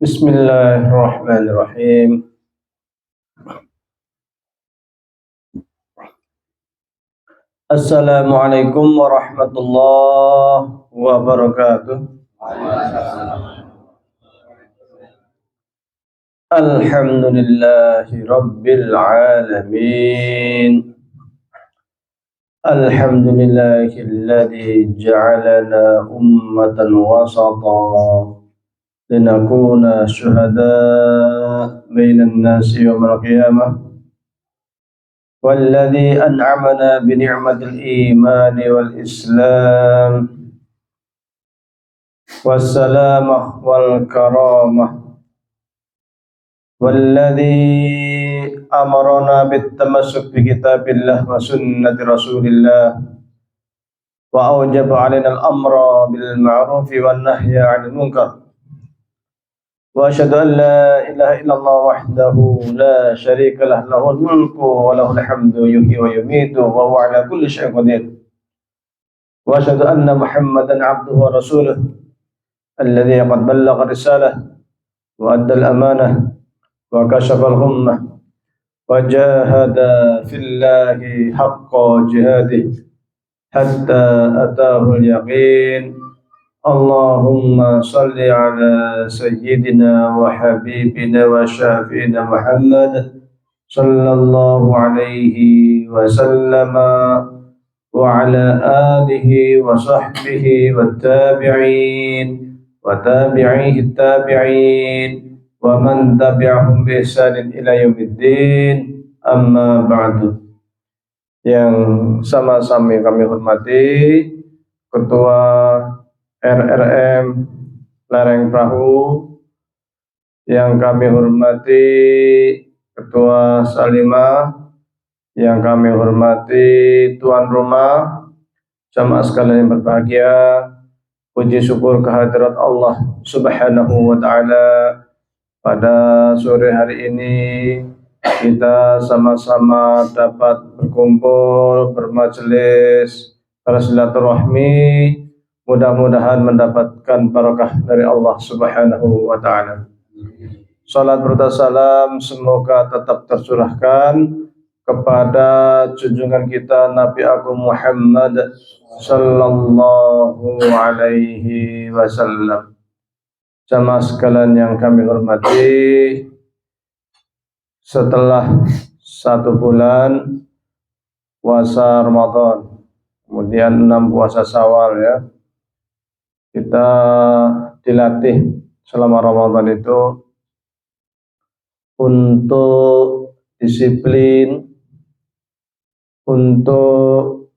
Bismillahirrahmanirrahim. Assalamualaikum warahmatullahi wabarakatuh. Alhamdulillahi rabbil alamin. Alhamdulillahilladzi ja'alana ummatan wasata linakuna syuhada bainan nasi yawmal qiyamah. والذي أنعمنا بنعمة الإيمان والإسلام والسلامة والكرامة والذي أمرنا بالتمسك بكتاب الله وسنة رسول الله وأوجب علينا الأمر بالمعروف والنهي عن المنكر وأشهد أن لا إله إلا الله وحده لا شريك له له الملك وله الحمد يحيي ويميت وهو على كل شيء قدير وأشهد أن محمدا عبده ورسوله الذي قد بلغ الرسالة وأدى الأمانة وكشف الغمة وجاهد في الله حق جهاده حتى أتاه اليقين اللهم صل على سيدنا وحبيبنا وشافينا محمد صلى الله عليه وسلم وعلى آله وصحبه والتابعين وتابعيه التابعين ومن تبعهم بإحسان إلى يوم الدين أما بعد. Yang sama-sama kami hormati Ketua RRM Lereng Perahu, yang kami hormati Ketua Salimah, yang kami hormati tuan rumah, jamaah sekalian yang berbahagia. Puji syukur kehadirat Allah Subhanahu wa Ta'ala, pada sore hari ini kita sama-sama dapat berkumpul, bermajelis, bersilaturahmi. Mudah-mudahan mendapatkan barakah dari Allah Subhanahu wa Ta'ala. Salat serta salam semoga tetap tercurahkan kepada junjungan kita Nabi Agung Muhammad sallallahu alaihi wasallam. Jamaah sekalian yang kami hormati, setelah 1 bulan puasa Ramadan, kemudian 6 puasa Syawal, ya, kita dilatih selama Ramadan itu untuk disiplin, untuk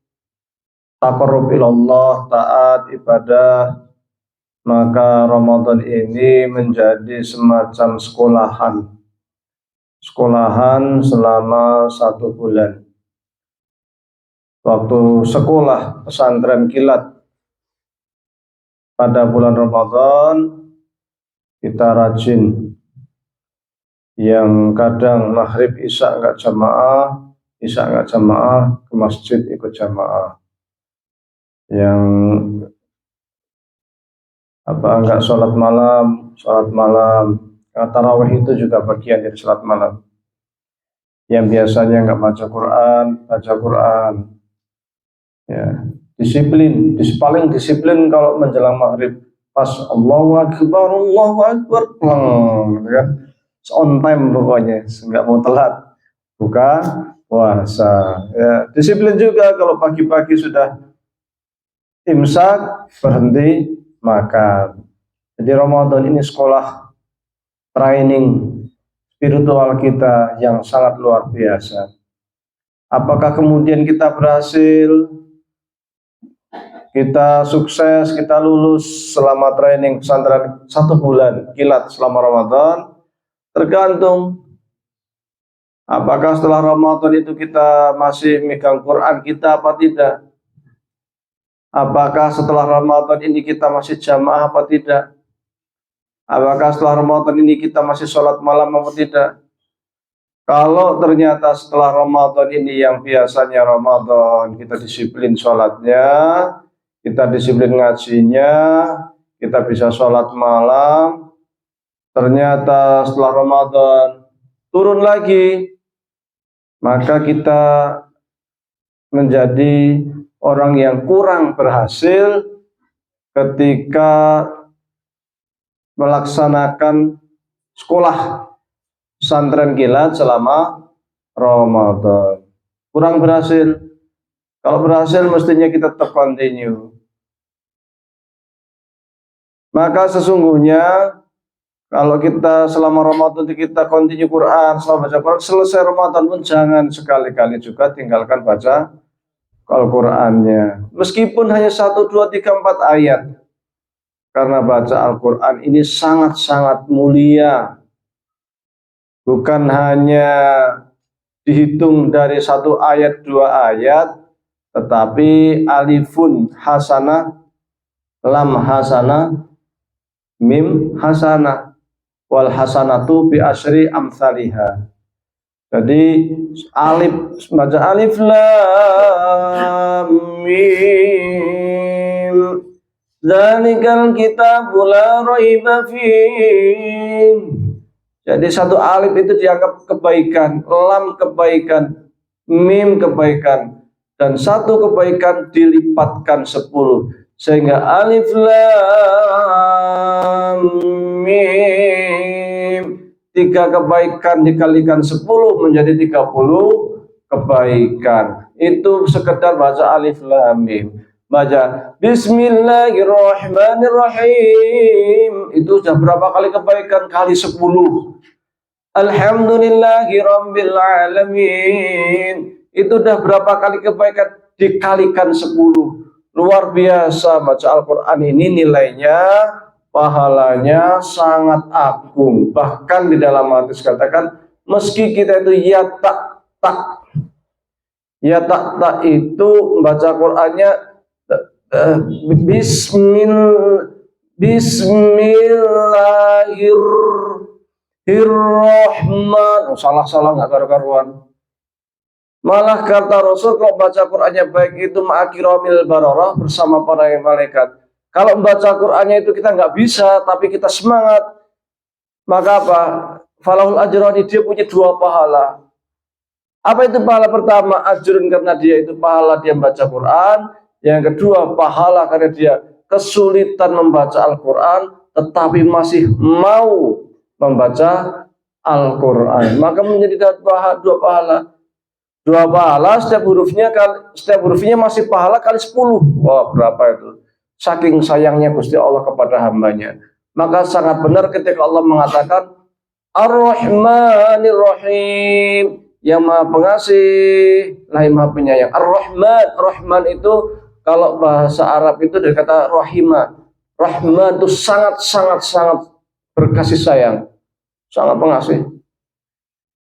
taqarrub ilallah, taat, ibadah. Maka Ramadan ini menjadi semacam sekolahan selama 1 bulan. Waktu sekolah pesantren kilat pada bulan Ramadan, kita rajin, yang kadang maghrib isya enggak jamaah, ke masjid ikut jamaah, yang enggak sholat malam, tarawih itu juga bagian dari sholat malam, yang biasanya enggak baca Quran, ya. Disiplin, paling disiplin kalau menjelang maghrib, pas Allahu Akbar, pleng, kan? On time pokoknya, nggak mau telat buka puasa. Ya. Disiplin juga kalau pagi-pagi sudah imsak, berhenti makan. Jadi Ramadan ini sekolah training spiritual kita yang sangat luar biasa. Apakah kemudian kita berhasil, kita sukses, kita lulus selama training pesantren 1 bulan kilat selama Ramadan? Tergantung. Apakah setelah Ramadan itu kita masih megang Quran kita apa tidak? Apakah setelah Ramadan ini kita masih jamaah apa tidak? Apakah setelah Ramadan ini kita masih sholat malam apa tidak? Kalau ternyata setelah Ramadan ini, yang biasanya Ramadan kita disiplin sholatnya, kita disiplin ngajinya, kita bisa sholat malam, ternyata setelah Ramadan turun lagi, maka kita menjadi orang yang kurang berhasil ketika melaksanakan sekolah pesantren kilat selama Ramadan. Kurang berhasil. Kalau berhasil mestinya kita tetap continue. Maka sesungguhnya kalau kita selama Ramadan kita continue Quran, selama baca Quran, selesai Ramadan pun jangan sekali-kali juga tinggalkan baca Al-Qur'annya. Meskipun hanya 1, 2, 3, 4 ayat. Karena baca Al-Qur'an ini sangat-sangat mulia. Bukan hanya dihitung dari 1 ayat, 2 ayat, tetapi alifun hasanah, lam hasanah, mim hasanah, wal hasanatu bi asyri amsalihha. Jadi alif, baca alif lam mim, dzalikal kitabu la raiba fihi. Jadi 1 alif itu dianggap kebaikan, lam kebaikan, mim kebaikan, dan 1 kebaikan dilipatkan 10, sehingga alif lam mim 3 kebaikan dikalikan 10 menjadi 30 kebaikan. Itu sekedar baca alif lam mim. Baca Bismillahirrahmanirrahim, itu sudah berapa kali kebaikan? Kali 10. Alhamdulillahirabbil alamin, itu sudah berapa kali kebaikan? Dikalikan 10. Luar biasa baca Al-Quran ini, nilainya, pahalanya sangat agung. Bahkan di dalam hadis katakan, meski kita itu ya tak itu membaca Qur'annya Bismillahirrahmanirrahim. Salah nggak karu-karuan. Malah kata Rasul, kalau baca Qur'annya baik itu ma'akiromil bararah, bersama para malaikat. Kalau membaca Qur'annya itu kita nggak bisa, tapi kita semangat, maka apa? Falahul ajrani, dia punya 2 pahala. Apa itu pahala pertama? Ajrun, karena dia itu pahala dia membaca Quran. Yang kedua, pahala karena dia kesulitan membaca Al-Quran, tetapi masih mau membaca Al-Quran. Maka menjadi 2 pahala. 2 pahala, setiap hurufnya masih pahala kali 10. Wah, berapa itu? Saking sayangnya Gusti Allah kepada hambanya. Maka sangat benar ketika Allah mengatakan Ar-Rahmanir-Rahim, yang Maha Pengasih, Lagi Maha Penyayang. Ar-Rahman, Rahman itu kalau bahasa Arab itu dari kata rahimah. Rahman itu sangat berkasih sayang, sangat pengasih,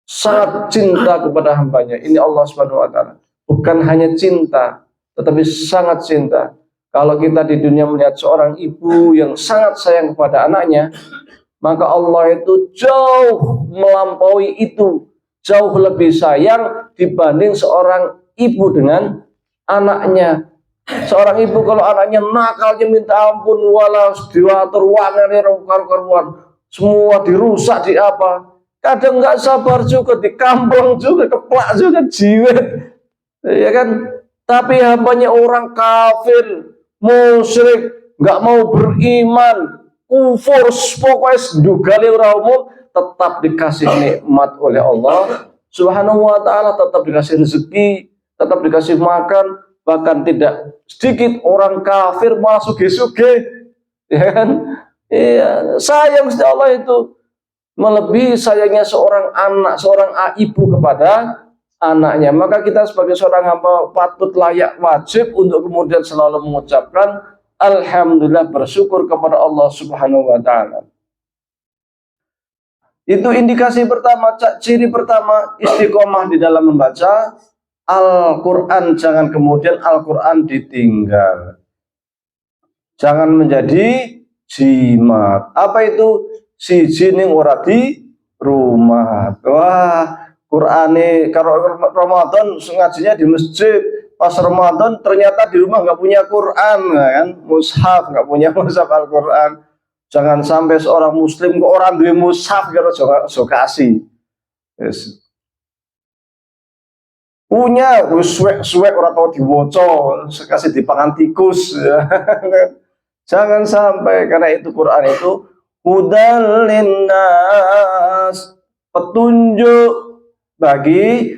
sangat cinta kepada hambanya. Ini Allah Subhanahu wa Ta'ala. Bukan hanya cinta, tetapi sangat cinta. Kalau kita di dunia melihat seorang ibu yang sangat sayang kepada anaknya, maka Allah itu jauh melampaui itu, jauh lebih sayang dibanding seorang ibu dengan anaknya. Seorang ibu kalau anaknya nakalnya minta ampun, walau diwatur wangannya karuan, semua dirusak, di apa, kadang nggak sabar juga, dikamplang juga, keplak juga, jiwet, ya kan? Tapi hambanya orang kafir, musyrik, nggak mau beriman, kufur, pokoknya dugali umum, tetap dikasih nikmat oleh Allah Subhanahu wa Ta'ala, tetap dikasih rezeki, tetap dikasih makan. Bahkan tidak sedikit orang kafir malah suge-suge, ya kan? Iya, sayang Gusti Allah itu melebihi sayangnya seorang anak, seorang ibu kepada anaknya. Maka kita sebagai seorang hamba patut, layak, wajib untuk kemudian selalu mengucapkan alhamdulillah, bersyukur kepada Allah Subhanahu wa Ta'ala. Itu indikasi pertama, ciri pertama istiqomah di dalam membaca Al-Quran. Jangan kemudian Al-Quran ditinggal, jangan menjadi jimat. Apa itu? Siji ning ora di rumah. Wah, Qur'ane kalau Ramadan ngajinya di masjid, pas Ramadan ternyata di rumah nggak punya Quran, kan? Mushaf, nggak punya mushaf Al-Quran. Jangan sampai seorang muslim kok orang duwe mushaf karo aja kasih. Yes. Punya wis suwek-suwek ora tau diwaca, kasih dipangan tikus. Jangan sampai, karena itu Quran itu hudal linnas, petunjuk bagi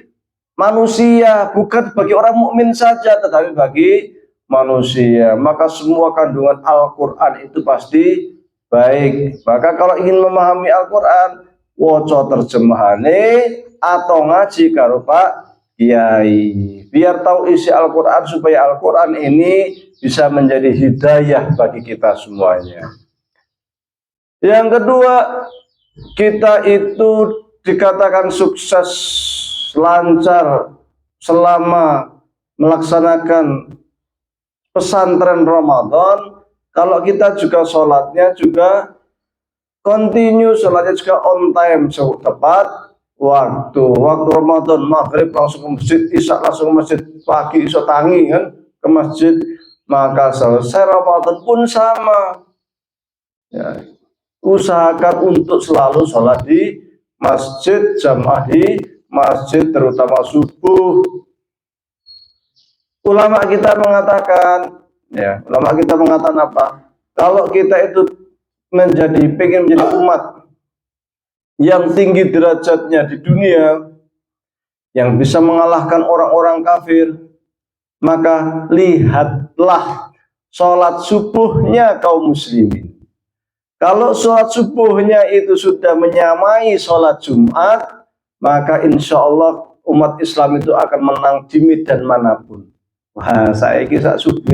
manusia, bukan bagi orang mukmin saja tetapi bagi manusia. Maka semua kandungan Al-Qur'an itu pasti baik. Maka kalau ingin memahami Al-Qur'an, waca terjemahane atau ngaji karo Pak Kiai, biar tahu isi Al-Qur'an, supaya Al-Qur'an ini bisa menjadi hidayah bagi kita semuanya. Yang kedua, kita itu dikatakan sukses, lancar selama melaksanakan pesantren Ramadan kalau kita juga sholatnya juga continue, sholatnya juga on time, tepat waktu. Waktu Ramadan maghrib langsung ke masjid, isya langsung ke masjid, pagi iso tangi kan ke masjid, maka selesai Ramadan pun sama ya. Usahakan untuk selalu sholat di masjid, jamaah di masjid, terutama subuh. Ulama kita mengatakan, ya, ulama kita mengatakan apa? Kalau kita itu pengen menjadi umat yang tinggi derajatnya di dunia, yang bisa mengalahkan orang-orang kafir, maka lihatlah sholat subuhnya kaum muslimin. Kalau sholat subuhnya itu sudah menyamai sholat Jumat, maka insya Allah umat Islam itu akan menang di medan manapun. Wah, saya kisah subuh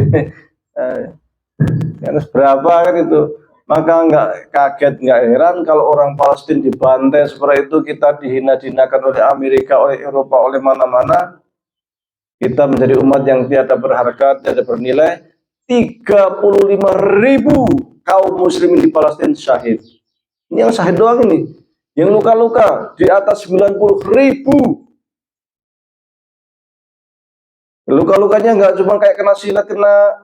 harus berapa kan itu. Maka nggak kaget, nggak heran kalau orang Palestina dibantai seperti itu, kita dihina-hinakan oleh Amerika, oleh Eropa, oleh mana-mana. Kita menjadi umat yang tiada berharga, tiada bernilai. 35.000 kaum muslimin di Palestina syahid. Ini yang syahid doang ini. Yang luka-luka di atas 90.000. Luka-lukanya nggak cuma kayak kena silat, kena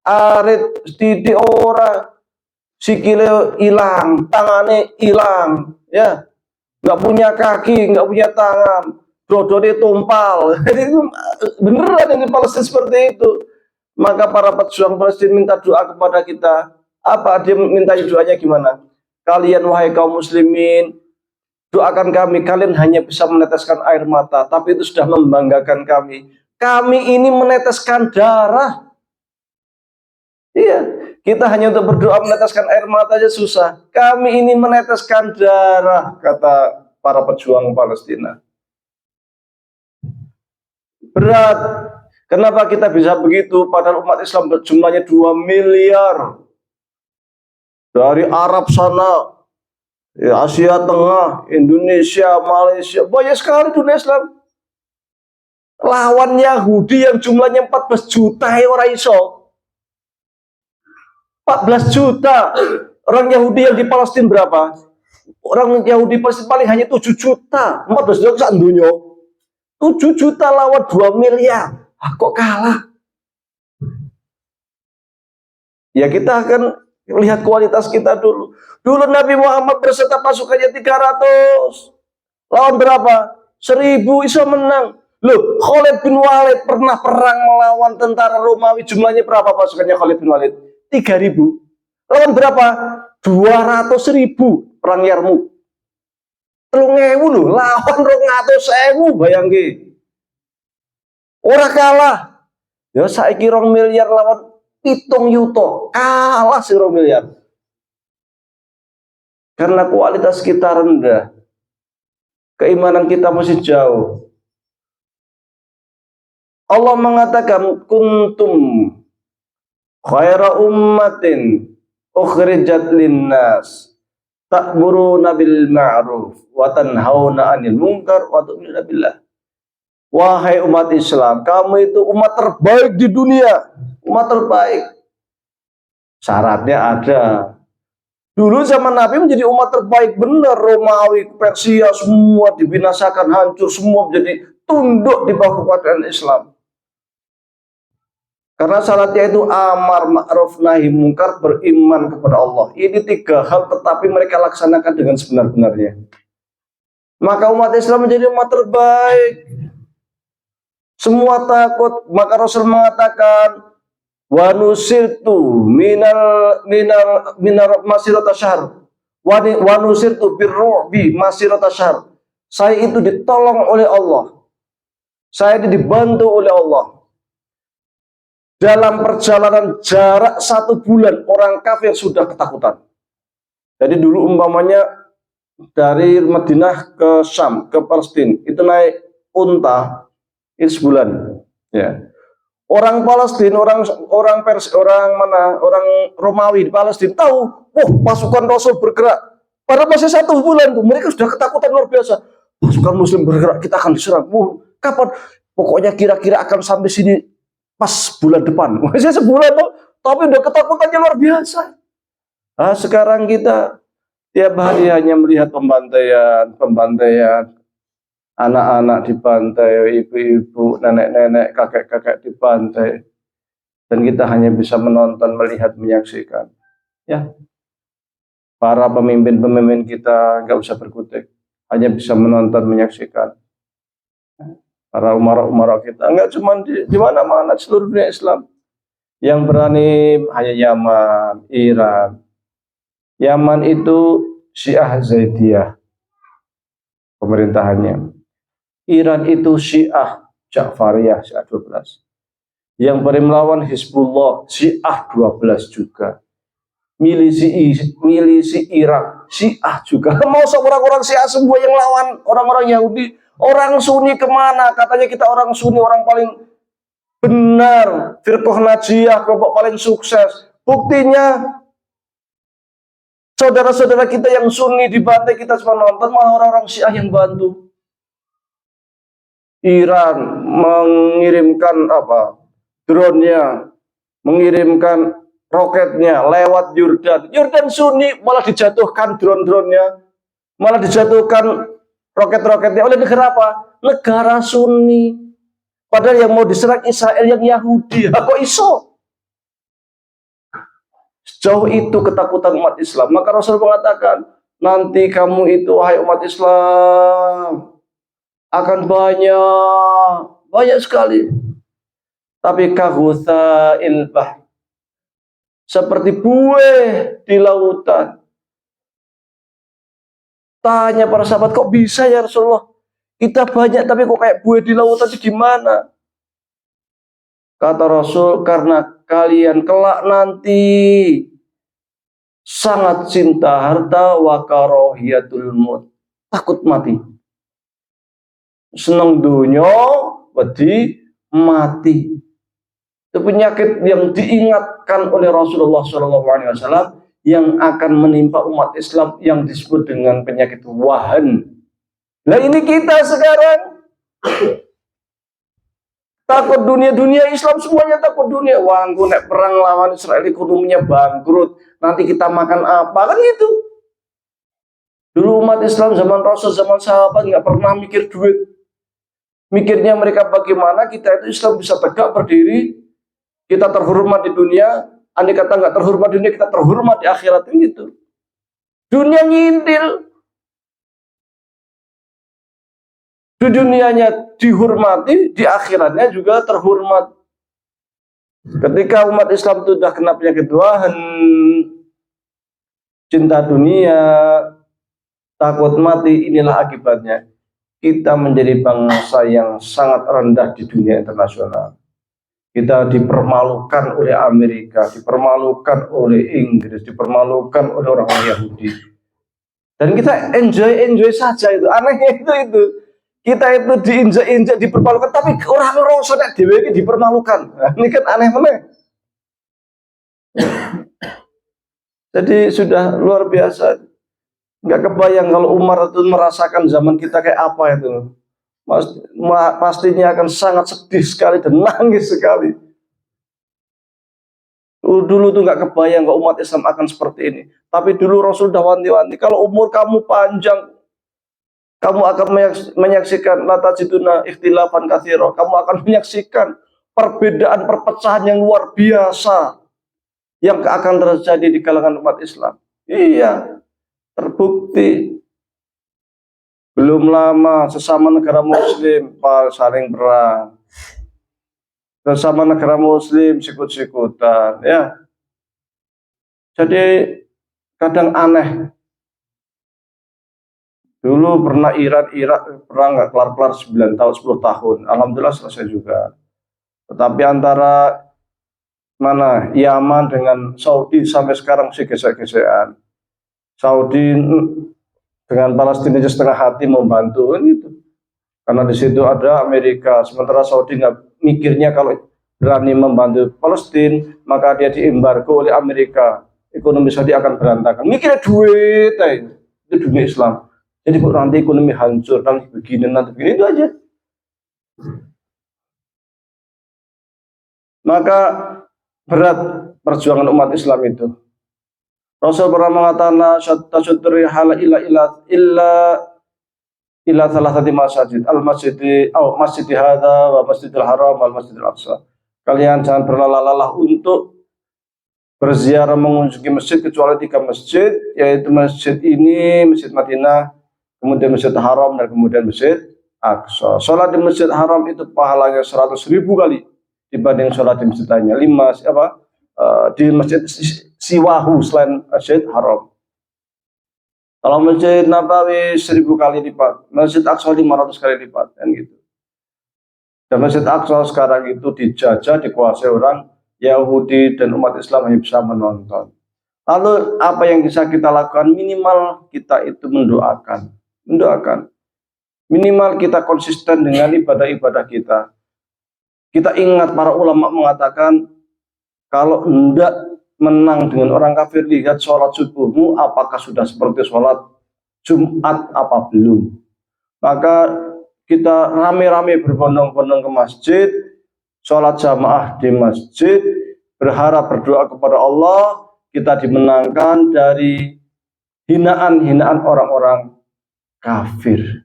arit, titik ora, sikile hilang, tangannya hilang, ya, nggak punya kaki, nggak punya tangan, dodone tumpal. Itu beneran yang di Palestina seperti itu. Maka para pejuang Palestina minta doa kepada kita. Apa dia minta doanya gimana? Kalian wahai kaum muslimin, doakan kami. Kalian hanya bisa meneteskan air mata, tapi itu sudah membanggakan kami. Kami ini meneteskan darah. Iya, kita hanya untuk berdoa meneteskan air mata aja susah. Kami ini meneteskan darah, kata para pejuang Palestina. Berat. Kenapa kita bisa begitu? Padahal umat Islam jumlahnya 2 miliar. Dari Arab sana, ya, Asia Tengah, Indonesia, Malaysia, banyak sekali dunia Islam. Lawan Yahudi yang jumlahnya 14 juta, orang iso. 14 juta. Orang Yahudi yang di Palestina berapa? Orang Yahudi Palestina paling hanya 7 juta. 14 juta sak dunia. 7 juta lawan 2 miliar. Ah, kok kalah? Ya kita akan lihat kualitas kita dulu. Dulu Nabi Muhammad berserta pasukannya 300. Lawan berapa? 1000 iso menang. Loh, Khalid bin Walid pernah perang melawan tentara Romawi. Jumlahnya berapa pasukannya Khalid bin Walid? 3000. Lawan berapa? 200.000 perang Yarmuk. 3000 loh, lawan 200.000, bayangke. Ora kalah. Ya saiki 2 miliar lawan 7 yuto. Kalah sih 2 miliar. Karena kualitas kita rendah. Keimanan kita masih jauh. Allah mengatakan kuntum khaira ummatin ukhrijat linnas ta'muruna bil ma'ruf wa tanhauna 'anil munkar wa tu'minuna billah. Wahai umat Islam, kamu itu umat terbaik di dunia, umat terbaik. Syaratnya ada. Dulu zaman Nabi menjadi umat terbaik benar. Romawi, Persia semua dibinasakan, hancur, semua menjadi tunduk di bawah kekuasaan Islam. Karena salatnya itu amar ma'ruf nahi mungkar, beriman kepada Allah. Ini 3 hal tetapi mereka laksanakan dengan sebenar-benarnya. Maka umat Islam menjadi umat terbaik. Semua takut, maka Rasul mengatakan wa nusirtu minal masirata syahr wa nusirtu birru'bi masirata syahr. Saya itu ditolong oleh Allah. Saya itu dibantu oleh Allah. Dalam perjalanan jarak 1 bulan, orang kafir sudah ketakutan. Jadi dulu umpamanya dari Madinah ke Syam, ke Palestina, itu naik unta, itu sebulan. Ya. Orang Palestina, orang Romawi di Palestina tahu, pasukan Rasul bergerak. Padahal masih 1 bulan tuh, mereka sudah ketakutan luar biasa. Pasukan Muslim bergerak, kita akan diserang. Kapan? Pokoknya kira-kira akan sampai sini pas bulan depan. Masih sebulan tuh, tapi udah ketakutannya luar biasa. Nah, sekarang kita tiap hari hanya melihat pembantaian, anak-anak dibantai, ibu-ibu, nenek-nenek, kakek-kakek dibantai, dan kita hanya bisa menonton, melihat, menyaksikan. Ya, para pemimpin-pemimpin kita nggak usah berkutik, hanya bisa menonton, menyaksikan. Para umara kita nggak cuma di mana-mana seluruh dunia Islam. Yang berani hanya Yaman, Iran. Yaman itu Syiah Zaidiyah pemerintahannya. Iran itu Syiah Ja'fariyah, Syiah 12. Yang berani melawan Hizbullah, Syiah 12 juga. Milisi Irak, Syiah juga. Mau orang-orang Syiah semua yang lawan orang-orang Yahudi. Orang Sunni kemana? Katanya kita orang Sunni, orang paling benar. Firqah Najiyah, kelompok paling sukses. Buktinya, saudara-saudara kita yang Sunni dibantai, kita semua nonton, malah orang-orang Syiah yang bantu. Iran mengirimkan drone-nya, mengirimkan roketnya lewat Yordan. Yordan Sunni malah dijatuhkan drone-drone-nya, malah dijatuhkan roket-roketnya oleh negara apa? Negara Sunni. Padahal yang mau diserang Israel yang Yahudi. Kok iso? Sejauh itu ketakutan umat Islam. Maka Rasul mengatakan, nanti kamu itu, wahai umat Islam, akan banyak sekali. Tapi kahutha ilbah, seperti buih di lautan. Tanya para sahabat, kok bisa ya Rasulullah? Kita banyak tapi kok kayak buih di lautan itu gimana? Kata Rasul, karena kalian kelak nanti sangat cinta harta wa karahiyatul maut. Takut mati. Senang dunia, wedi mati. Itu penyakit yang diingatkan oleh Rasulullah SAW yang akan menimpa umat Islam yang disebut dengan penyakit wahan. Nah ini kita sekarang takut dunia Islam, semuanya takut dunia. Wah, nek perang lawan Israel ekonominya bangkrut, nanti kita makan apa, kan gitu. Dulu umat Islam zaman Rasul, zaman sahabat nggak pernah mikir duit. Mikirnya mereka bagaimana kita itu Islam bisa tegak berdiri, kita terhormat di dunia. Andai kata nggak terhormat di dunia, kita terhormat di akhirat, gitu. Dunia ngintil. Di dunianya dihormati, di akhiratnya juga terhormat. Ketika umat Islam itu sudah kena penyakit wahan, cinta dunia, takut mati, inilah akibatnya. Kita menjadi bangsa yang sangat rendah di dunia internasional. Kita dipermalukan oleh Amerika, dipermalukan oleh Inggris, dipermalukan oleh orang-orang Yahudi. Dan kita enjoy saja itu. Anehnya itu. Kita itu diinjak-injak, dipermalukan, tapi orang-orang sonek dewe ini dipermalukan. Nah, ini kan aneh banget. Jadi sudah luar biasa. Nggak kebayang kalau Umar itu merasakan zaman kita kayak apa itu. Pastinya akan sangat sedih sekali dan nangis sekali. Dulu tuh nggak kebayang kalau umat Islam akan seperti ini. Tapi dulu Rasul sudah wanti-wanti, kalau umur kamu panjang, kamu akan menyaksikan latajiduna ikhtilafan katsira. Kamu akan menyaksikan perbedaan perpecahan yang luar biasa yang akan terjadi di kalangan umat Islam. Iya, terbukti. Belum lama sesama negara muslim saling perang. Sesama negara muslim sikut-sikutan, ya. Jadi kadang aneh. Dulu pernah Irak perang nggak kelar-kelar 9 tahun, 10 tahun. Alhamdulillah selesai juga. Tetapi antara Yaman dengan Saudi sampai sekarang masih gesek-gesekan. Saudi dengan Palestina setengah hati membantu gitu. Karena di situ ada Amerika, sementara Saudi nggak mikirnya kalau berani membantu Palestina, maka dia diembargo oleh Amerika. Ekonomi Saudi akan berantakan. Mikirnya duit, itu dunia Islam. Jadi kok nanti ekonomi hancur, nanti begini, itu aja. Maka berat perjuangan umat Islam itu. Rasul pernah mengatakan tasyutturi hala illa salah satu masjid, masjid hadza wa masjidil haram wal masjidil aqsa. Kalian jangan berlalah-lalah untuk berziarah mengunjungi masjid kecuali 3 masjid, yaitu masjid ini, masjid Madinah, kemudian masjid Haram, dan kemudian masjid Aqsa. Sholat di masjid Haram itu pahalanya 100.000 kali dibanding sholat di masjid lainnya. Di masjid siwahu selain masjid Haram. Kalau masjid Nabawi 1000 kali lipat, masjid Aqsa 500 kali lipat, kan gitu. Dan masjid Aqsa sekarang itu dijajah, dikuasai orang Yahudi, dan umat Islam hanya bisa menonton. Lalu apa yang bisa kita lakukan? Minimal kita itu mendoakan. Minimal kita konsisten dengan ibadah-ibadah kita. Kita ingat para ulama mengatakan, kalau hendak menang dengan orang kafir, lihat sholat subuhmu apakah sudah seperti sholat Jumat apa belum. Maka kita rame-rame berbondong-bondong ke masjid, sholat jamaah di masjid, berharap berdoa kepada Allah, kita dimenangkan dari hinaan-hinaan orang-orang kafir.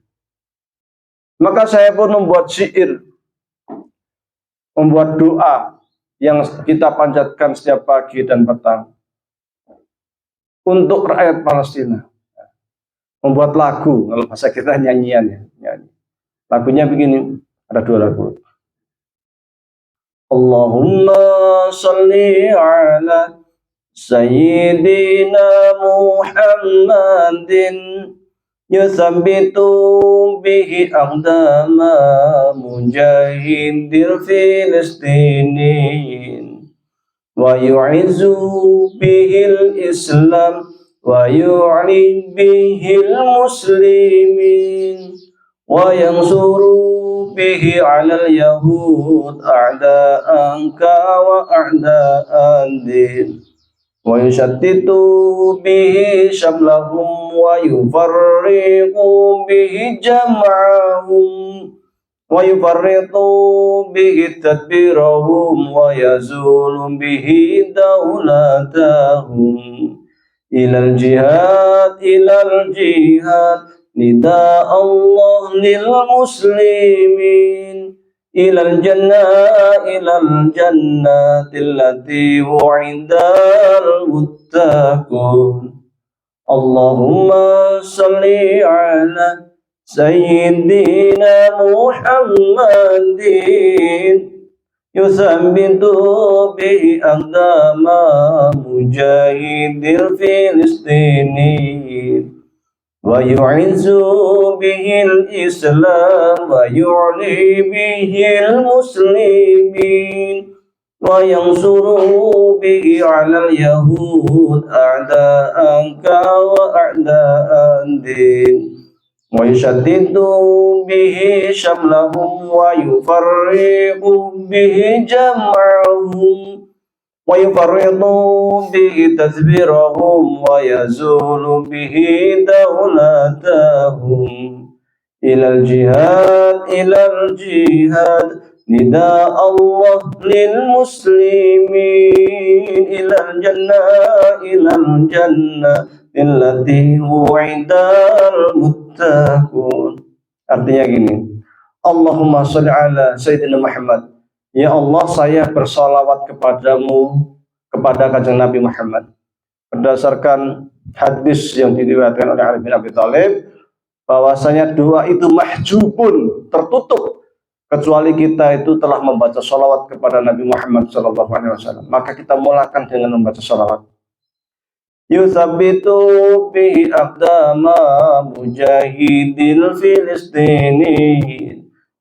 Maka saya pun membuat syair, membuat doa yang kita panjatkan setiap pagi dan petang untuk rakyat Palestina. Membuat lagu, kalau bahasa kita nyanyian ya. Lagunya begini, ada 2 lagu. Allahumma salli ala Sayyidina Muhammadin yuthabbitu bihi aqdama mujahidil Filistinin wa yu'izzu bihil Islam wa yu'li bihil muslimin wa yansuru bihi 'alal yahud a'da'anka wa a'da'an din wa yushattitu bihi shamlahum wa yufarriqu bihi jam'ahum wa yufarriqu bihi tadbirahum wa yazulu bihi dawlatahum ilal jihad nida Allah lil muslimin ilal jannatil lati wa'idal muttaqun. Allahumma salli ala Sayyidina Muhammadin yuthabbitu bihi aqdama mujahidil Filistinin wa yu'izzu bihil Islam wa yu'li bihil muslimin wa yansuru bihi 'alal yahud a'da'anka wa a'da'an din wa yushaddidu bihi shamlahum wa yufarriqu bihi jam'ahum wa yufarridu bihi tadbirahum wa yazulu bihi dawlatahum ilal jihad nida Allah lil muslimin ilal jannah illati wa'idal muttaqun. Artinya gini, Allahumma sholli ala Sayyidina Muhammad, Ya Allah, saya bersolawat kepadamu, kepada kanjeng Nabi Muhammad. Berdasarkan hadis yang diriwayatkan oleh Ali bin Abi Thalib, bahwasanya doa itu mahjubun, tertutup, kecuali kita itu telah membaca sholawat kepada Nabi Muhammad SAW. Maka kita mulakan dengan membaca sholawat. Yuthabitu bihi aqdama mujahidil Filistini.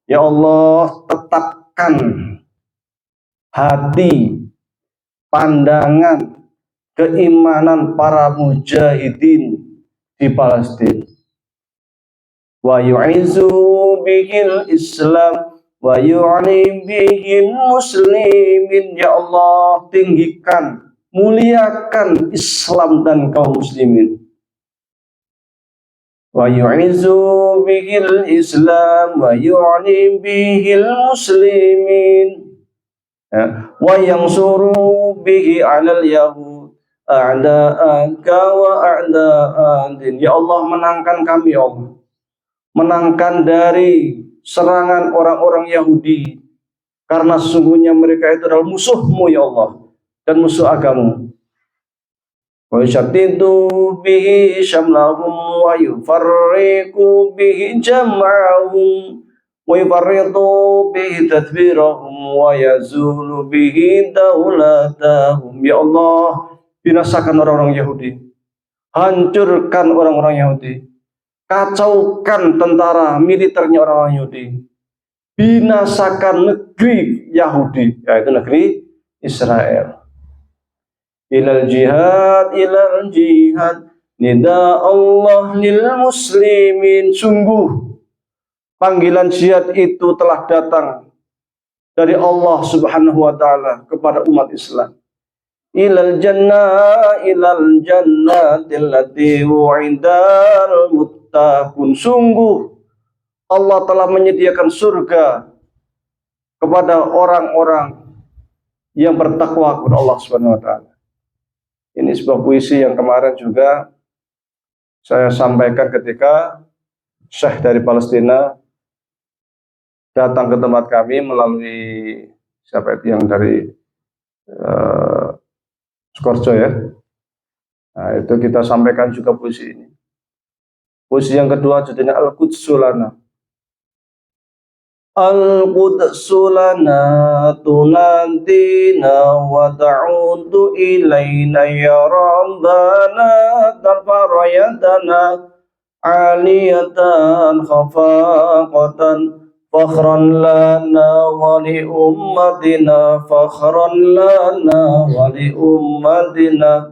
Ya Allah, tetapkan hati, pandangan, keimanan para mujahidin di Palestina. Wa yu'izu bihil Islam wa yu'li bihil muslimin. Ya Allah, tinggikan, muliakan Islam dan kaum muslimin. Wa yu'izu bihil Islam wa yu'li bihil muslimin. Wa yansuru bihi 'alal yahud a'da'aka wa a'da'adin. Ya Allah, menangkan kami, ya Allah. Menangkan dari serangan orang-orang Yahudi, karena sesungguhnya mereka itu adalah musuhmu, ya Allah, dan musuh agamamu. Wa yushaddidu bihi syamlahum wa yufarriqu bihi jam'ahum wa yufarriqu bihi tadbirahum wa yazulu bihi daulatahum. Ya Allah, binasakan orang-orang Yahudi, hancurkan orang-orang Yahudi, kacaukan tentara militernya orang-orang Yahudi, binasakan negeri Yahudi, yaitu negeri Israel. Ilal jihad nida Allah lil muslimin. Sungguh panggilan jihad itu telah datang dari Allah Subhanahu wa taala kepada umat Islam. Ilal jannatil lati wa'idal muttaqun. Sungguh Allah telah menyediakan surga kepada orang-orang yang bertakwa kepada Allah Subhanahu wa taala. Ini sebuah puisi yang kemarin juga saya sampaikan ketika Syekh dari Palestina datang ke tempat kami melalui siapa itu yang dari Skorjo, ya. Nah, itu kita sampaikan juga puisi ini. Puisi yang kedua judulnya Al-Qudsu Lana. Al-Qudsu lana tunadina wa ta'udu ilayna ya Rabbana tarfarayatana aliyatan khafaqatan fakhran lana wa li ummatina fakhran lana wa li ummatina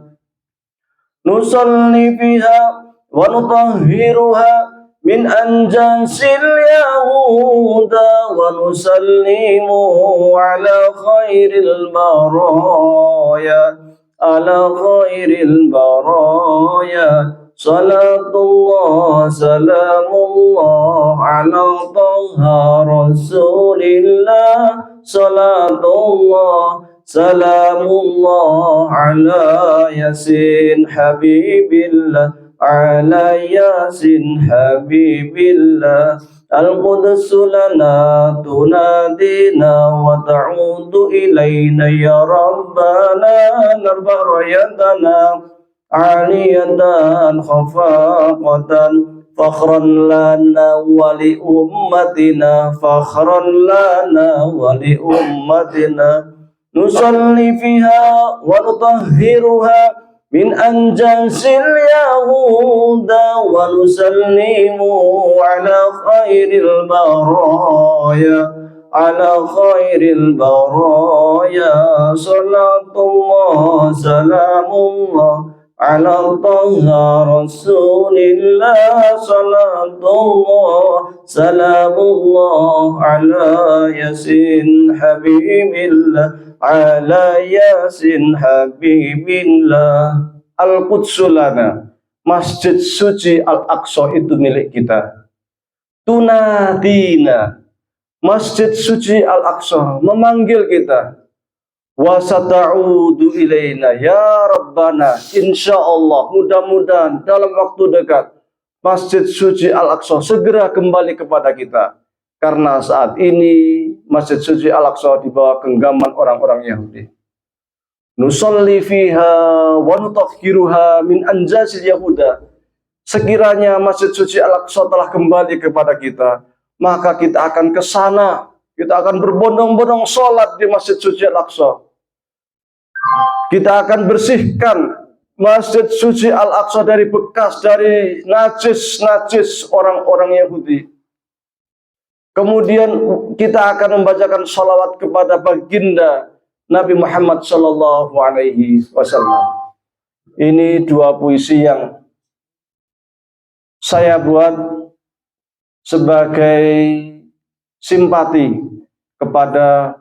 nusalli fiha wa nutahhiruha min anjasil yahuda wa nusallimu ala khairil baraya salatullah salamullah ala taha rasulillah salatullah salamullah ala yasin habibillah ala yasin habibillah. Al-Qudsu lana tunadina wa ta'udu ilayna ya Rabbana narfa rayatana aliyatan khafaqatan fakhran lana wa li ummatina fakhran lana wa li ummatina nusalli fiha wa nutahhiruha min anjasil yahuda wa nusallimu ala khairil baraya salatullah salamullah ala taha rasulillah salatullah salamullah ala yasin habibillah ala yasin habibillah. Al-Qudsu lana, masjid suci Al-Aqsa itu milik kita. Tunadina, masjid suci Al-Aqsa memanggil kita. Wa sata'udu ilaina ya Rabbana, insyaallah mudah-mudahan dalam waktu dekat masjid suci Al-Aqsa segera kembali kepada kita. karena saat ini Masjid Suci Al-Aqsa di bawah genggaman orang-orang Yahudi. Nusalli fiha wa nutahhiruha min anjasil Yahuda. Sekiranya Masjid Suci Al-Aqsa telah kembali kepada kita, maka kita akan ke sana. Kita akan berbondong-bondong sholat di Masjid Suci Al-Aqsa. Kita akan bersihkan Masjid Suci Al-Aqsa dari bekas, dari najis orang-orang Yahudi. Kemudian kita akan membacakan sholawat kepada baginda Nabi Muhammad Sallallahu Alaihi Wasallam. Ini dua puisi yang saya buat sebagai simpati kepada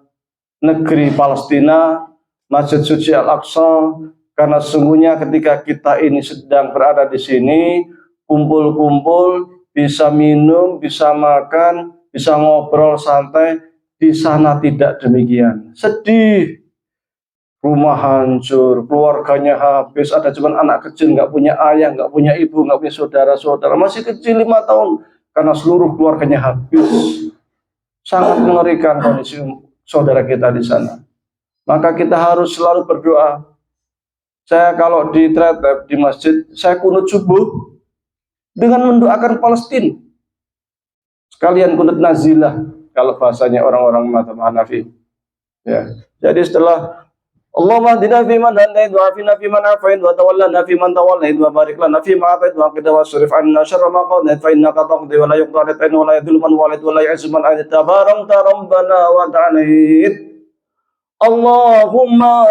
negeri Palestina, Masjid Suci Al-Aqsa, karena sesungguhnya ketika kita ini sedang berada di sini, kumpul-kumpul, bisa minum, bisa makan, bisa ngobrol santai, di sana tidak demikian. Sedih. Rumah hancur, keluarganya habis, ada cuma anak kecil, nggak punya ayah, nggak punya ibu, nggak punya saudara-saudara, masih kecil 5 tahun, karena seluruh keluarganya habis. Sangat mengerikan kondisi saudara kita di sana. Maka kita harus selalu berdoa. Saya kalau di Tretep, di masjid, saya kunut subuh dengan mendoakan Palestina. Sekalian kunut nazilah, kalau bahasanya orang-orang mazhab Hanafi. Ya. Jadi setelah Allahumma hdina fi man hadait wa afina fi man afait wa tawallana fi man tawallait wa barik lana fi ma atait wa qina wasrif anna syarra ma qadait fa innaka taqdi wa la yuqda alayka wa la yadhillu man walait wa la yu'izzu man adait tabarakta rabbana wa ta'alait. Allahumma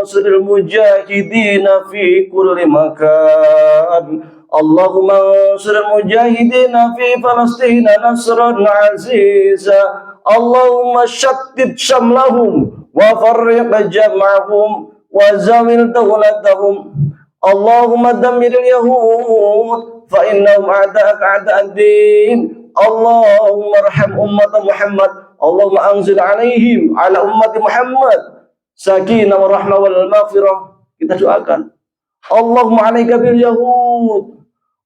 siril mujahidina fi kulli makan. Allahumma siril mujahidina fi Palestina nasran aziza. Allahumma syattid syamlahum wa farriq jam'ahum wa zawil dawlatahum. Allahumma damiril yahud fa innahum a'da'aka a'da'ad-din. Allahumma arham ummat Muhammad. Allahumma anzil alaihim ala ummati Muhammad sakinah wa rahmah wal maghfirah. Kita doakan. Allahumma alaika bil yahud.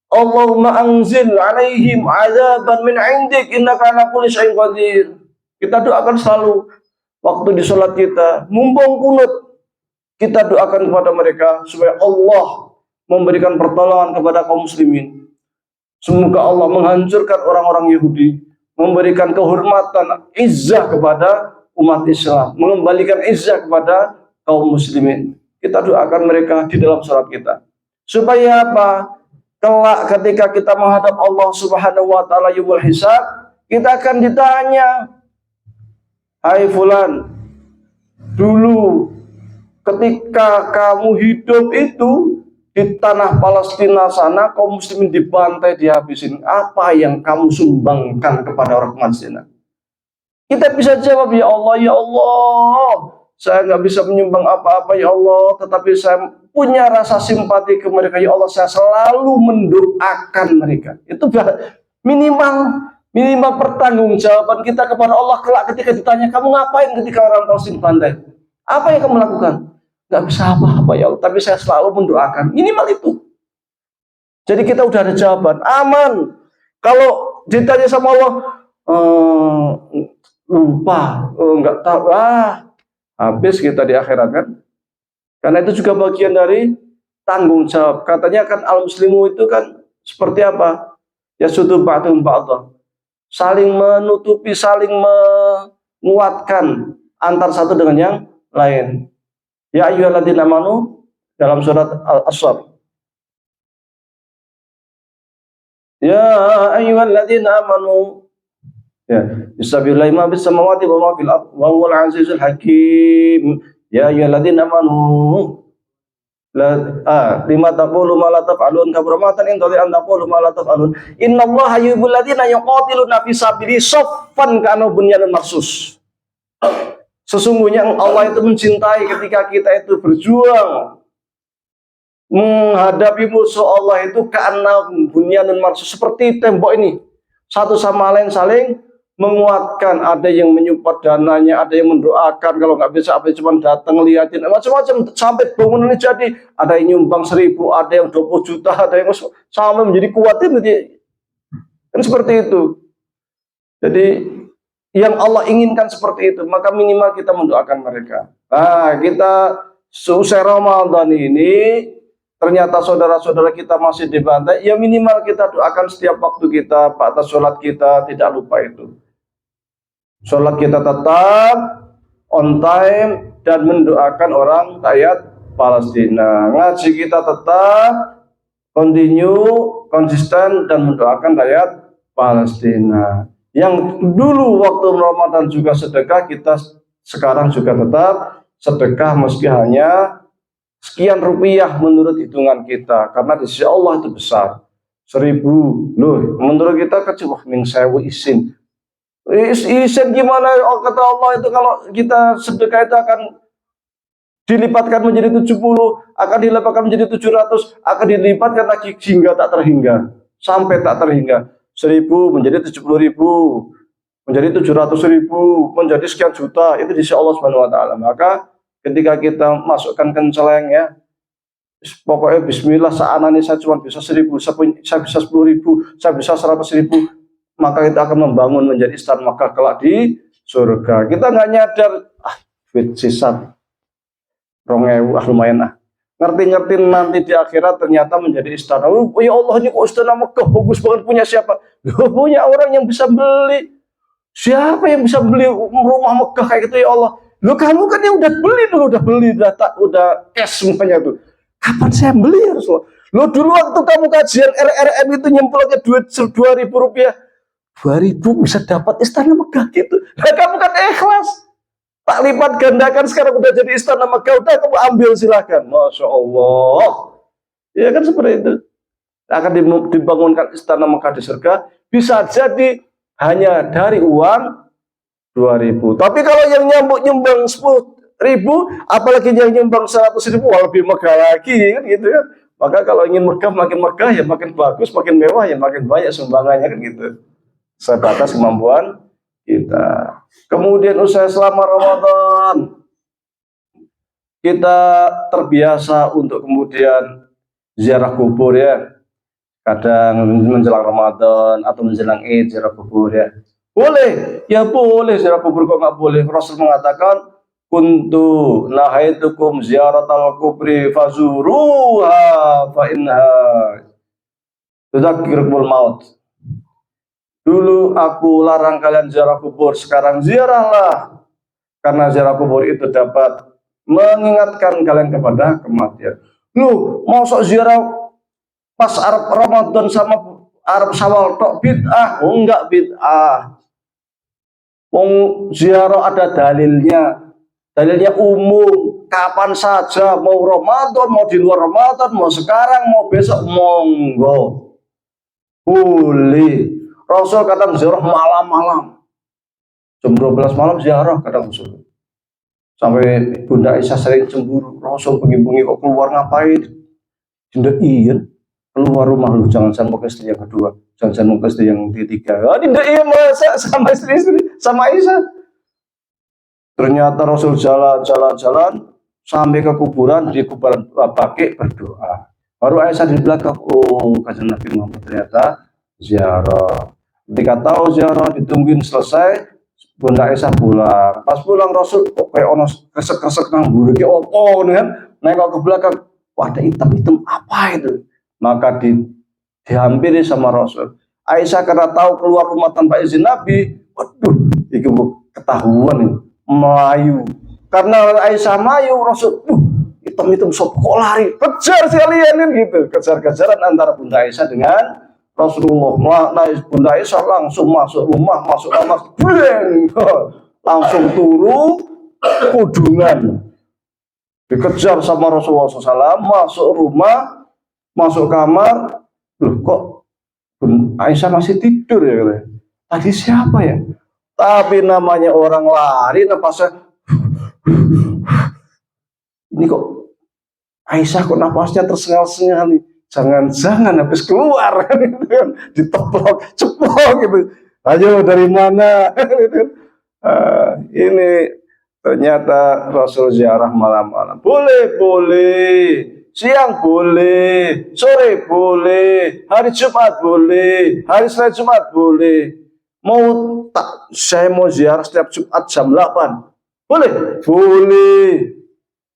Allahumma anzil alaihim azaban min 'indik innaka ala kulli syai'in qadir. Kita doakan selalu waktu di sholat kita, mumpung kunut, kita doakan kepada mereka supaya Allah memberikan pertolongan kepada kaum muslimin. Semoga Allah menghancurkan orang-orang Yahudi, memberikan kehormatan, izzah kepada umat Islam, mengembalikan izzah kepada kaum muslimin. Kita doakan mereka di dalam sholat kita. Supaya apa? Kelak ketika kita menghadap Allah Subhanahu wa taala yaumul hisab, kita akan ditanya, hai fulan, dulu ketika kamu hidup itu di tanah Palestina sana, kaum muslimin dibantai, dihabisin. Apa yang kamu sumbangkan kepada orang Palestina? Kita bisa jawab, ya Allah, saya nggak bisa menyumbang apa-apa ya Allah, tetapi saya punya rasa simpati ke mereka, ya Allah, saya selalu mendoakan mereka. Itu minimal pertanggungjawaban kita kepada Allah kelak ketika ditanya, kamu ngapain ketika orang Palestina dibantai? Apa yang kamu lakukan? Gak bisa apa-apa ya Allah, tapi saya selalu mendoakan. Minimal itu. Jadi kita udah ada jawaban, aman. Kalau ditanya sama Allah, lupa, nggak tahu, habis kita di akhirat kan. Karena itu juga bagian dari tanggung jawab. Katanya kan al-muslimu itu kan seperti apa? Ya sudu ba'dhum ba'dha. Saling menutupi, saling menguatkan antar satu dengan yang lain. Ya ayyuhalladzina amanu dalam surat Al-Asr. Ya ayyuhalladzina amanu. Ya, bismillahi ma bis samawati wa ma fil ardh wa huwal azizul hakim. Ya ayyuhalladzina amanu lima taqulu ma la taf'alun kabramatan in tadi an taqulu ma la taf'alun innallaha yuhibbul ladzina yuqatiluna fi sabilihi saffan ka'annahu bunyanun marsus. Sesungguhnya Allah itu mencintai ketika kita itu berjuang menghadapi musuh Allah itu ka'annahu bunyanun marsus, seperti tembok ini satu sama lain saling menguatkan. Ada yang menyupport dananya, ada yang mendoakan, kalau nggak bisa apa cuma datang liatin macam-macam sampai bangunan ini jadi. Ada yang nyumbang 1.000, ada yang 20 juta, ada yang sampai menjadi kuat itu kan seperti itu. Jadi yang Allah inginkan seperti itu, maka minimal kita mendoakan mereka. Nah, kita selesai Ramadan ini, ternyata saudara-saudara kita masih di pantai, ya minimal kita doakan setiap waktu kita, atas sholat kita, tidak lupa itu. Sholat kita tetap on time dan mendoakan orang rakyat Palestina. Ngaji kita tetap continue, konsisten dan mendoakan rakyat Palestina. Yang dulu waktu Ramadan juga sedekah, kita sekarang juga tetap sedekah meski hanya sekian rupiah menurut hitungan kita, karena di sisi Allah itu besar. 1.000 loh, menurut kita kecil, wah ning 1.000 isin. Isin gimana? Oh, kata Allah itu kalau kita sedekah itu akan dilipatkan menjadi 70, akan dilipatkan menjadi 700, akan dilipatkan lagi hingga tak terhingga, sampai tak terhingga. 1.000 menjadi 70.000, menjadi 700.000, menjadi sekian juta, itu di sisi Allah Subhanahu wa taala. Maka ketika kita masukkan kenceleng ya, pokoknya bismillah saanani saya cuma bisa 1.000, saya bisa 10.000, saya bisa 100.000, maka kita akan membangun menjadi istana Makkah kelak di surga. Kita nggak nyadar, duit sisa 2.000, lumayan lah. Ngerti-ngerti nanti di akhirat ternyata menjadi istana. Oh ya Allah, ini kok istana Mekah bagus banget, punya siapa? Punya orang yang bisa beli. Siapa yang bisa beli rumah Mekah kayak gitu ya Allah? Lo kamu kan yang udah beli dulu, udah cash semuanya tuh. Kapan saya beli ya Rasulullah? Lo dulu waktu kamu kajian RRM itu nyemplungnya duit 2.000 rupiah, 2.000 bisa dapat istana Mekah gitu. Nah kamu kan ikhlas. Tak lipat gandakan, sekarang udah jadi istana Mekah, udah kamu ambil silahkan. Masya Allah. Ya kan seperti itu. Akan dibangunkan istana Mekah di surga, bisa jadi hanya dari uang 2.000. Tapi kalau yang nyumbang 10.000, apalagi yang nyumbang 100.000, lebih megah lagi kan gitu kan. Maka kalau ingin megah ya makin bagus, makin mewah ya makin banyak sumbangannya kan gitu. Sebatas kemampuan kita. Kemudian usai selama Ramadan kita terbiasa untuk kemudian ziarah kubur ya. Kadang menjelang Ramadan atau menjelang Id ziarah kubur ya. Boleh, ya boleh ziarah kubur, kok nggak boleh? Rasul mengatakan, kuntu nahaitukum ziaratal kubri fazuruha fa innaha tudzakkirukumul maut. Dulu aku larang kalian ziarah kubur, sekarang ziarahlah. Karena ziarah kubur itu dapat mengingatkan kalian kepada kematian. Lu mau sok ziarah pas Arab Ramadan sama Arab Syawal tok bid'ah? Oh, enggak bid'ah. Wong ziarah ada dalilnya. Dalilnya umum, kapan saja, mau Ramadan, mau di luar Ramadan, mau sekarang, mau besok, monggo. Boleh. Rasul kadang ziarah malam-malam, jam 12 malam ziarah kadang Rasul. Sampai Bunda Aisyah sering cemburu, Rasul bengi-bengi kok keluar ngapain? Tidak iya, keluar rumah lu, jangan mau ke istri yang kedua, jangan mau ke istri yang ketiga. Tidak iya, masa sama istri-istri, sama Aisyah. Ternyata Rasul jalan-jalan sampai ke kuburan, di kuburan pakai berdoa. Baru Aisyah di belakang, oh kanjeng Nabi Muhammad ternyata ziarah. Ketika tahu ziarah ditungguin selesai, Bunda Aisyah pulang. Pas pulang Rasul kok kayak ono kresek-kresek nang mburi ki opo kan? Nengok ke belakang, wah ada hitam-hitam apa itu? Maka dihampiri sama Rasul. Aisyah karena tahu keluar rumah tanpa izin Nabi, waduh, itu ketahuan nih, melayu. Karena Aisyah melayu, Rasul, hitam-hitam sop kok lari, kejar sekalian kan gitu. Kejar-kejaran antara Bunda Aisyah dengan Rasulullah. Nah, Bunda Aisyah langsung masuk rumah, masuk kamar, langsung turu kudungan, dikejar sama Rasulullah SAW, masuk rumah, masuk kamar. Loh kok Aisyah masih tidur ya katanya. Tadi siapa ya? Tapi namanya orang lari, napasnya ini kok Aisyah kok napasnya tersengal-sengal nih. Jangan-jangan habis keluar gitu kan, ditoplok, ceplok gitu. Ayo dari mana? Ini ternyata Rasul ziarah malam-malam. Boleh. Siang boleh, sore boleh, hari Jumat boleh, hari Senin Jumat boleh. Mau saya mau ziarah setiap Jumat jam 8. Boleh? Boleh.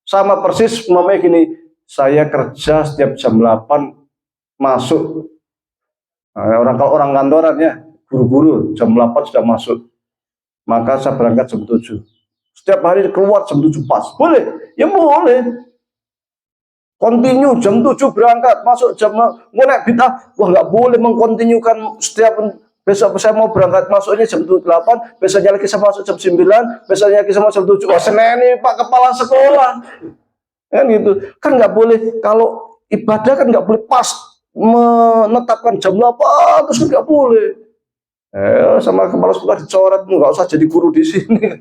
Sama persis namanya gini, saya kerja setiap jam 8 masuk. Nah, kalau orang kantoran ya, guru-guru jam 8 sudah masuk. Maka saya berangkat jam 7. Setiap hari keluar jam 7 pas. Boleh? Ya boleh. Continue jam 7 berangkat, masuk jam mulai bid'ah. Wah, nggak boleh mengkontinukan setiap besok saya mau berangkat masuknya jam 8, besoknya lagi saya masuk jam 9, besoknya lagi saya masuk jam 7. Oh, seneni Pak Kepala Sekolah. Kan gitu. Kan nggak boleh, kalau ibadah kan nggak boleh pas menetapkan jam 8 terus nggak boleh. Sama kepala sekolah dicoret, nggak usah jadi guru di sini.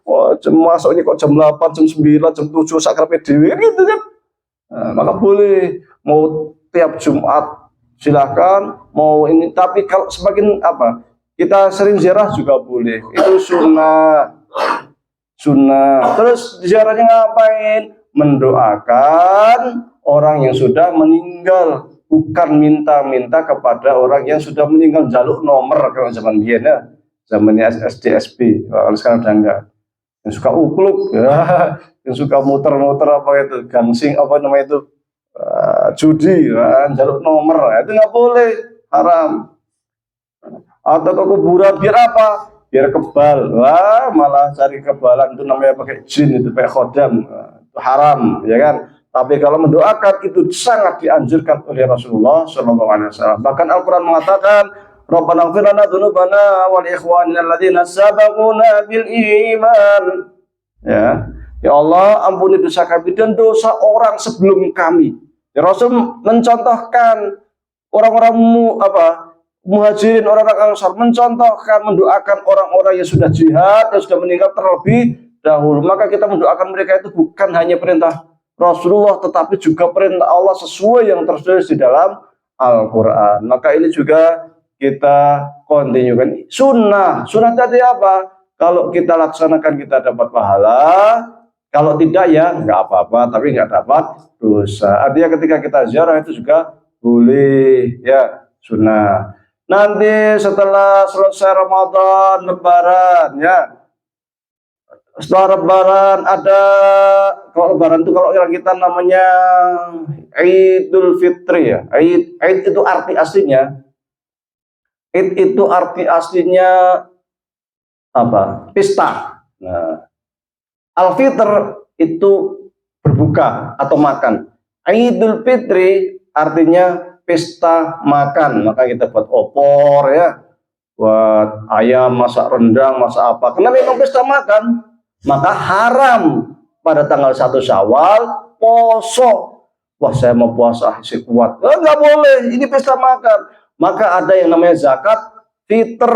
Wah, masuknya kok jam 8, jam 9, jam 7 sakrape dhewe gitu kan. Nah, maka boleh mau tiap Jumat silahkan mau ini, tapi kalau semakin apa kita sering ziarah juga boleh, itu sunnah. Terus ziarahnya ngapain? Mendoakan orang yang sudah meninggal, bukan minta-minta kepada orang yang sudah meninggal. Jaluk nomor kalau zaman biyen ya, zamannya SDSP. Kalau sekarang udah enggak. Yang suka ukluk ya, yang suka muter-muter apa itu gangsing apa namanya itu judi kan, jaluk nomor itu nggak boleh, haram. Atau ke kuburan biar apa? Biar kebal. Wah, malah cari kebalan itu namanya pakai jin, itu pakai khodam, itu haram ya kan. Tapi kalau mendoakan itu sangat dianjurkan oleh Rasulullah SAW. Bahkan Al-Quran mengatakan, Rabbana ighfir lana dzunubana wal ikhwanina alladzina sabaquna bil iman. Ya Allah, ampuni dosa kami dan dosa orang sebelum kami. Ya, Rasul mencontohkan orang-orang muhajirin, orang-orang ansar, mencontohkan mendoakan orang-orang yang sudah jihad, yang sudah meninggal terlebih dahulu. Maka kita mendoakan mereka itu bukan hanya perintah Rasulullah, tetapi juga perintah Allah sesuai yang tertulis di dalam Al-Quran. Maka ini juga kita kontinukan. Sunnah tadi apa? Kalau kita laksanakan kita dapat pahala, kalau tidak ya nggak apa-apa, tapi nggak dapat dosa. Artinya ketika kita ziarah itu juga boleh ya, sunnah. Nanti setelah selesai Ramadan, Lebaran ya. Setelah Lebaran ada, kalau Lebaran itu kalau yang kita namanya Idul Fitri ya. Id itu arti aslinya. Id itu arti aslinya apa? Pesta. Nah, Al-Fitr itu berbuka atau makan. Idul Fitri artinya pesta makan. Maka kita buat opor ya, buat ayam, masak rendang, masak apa. Karena memang pesta makan. Maka haram pada tanggal 1 Syawal poso. Wah, saya mau puasa isi kuat. Nggak boleh, ini pesta makan. Maka ada yang namanya zakat fitr.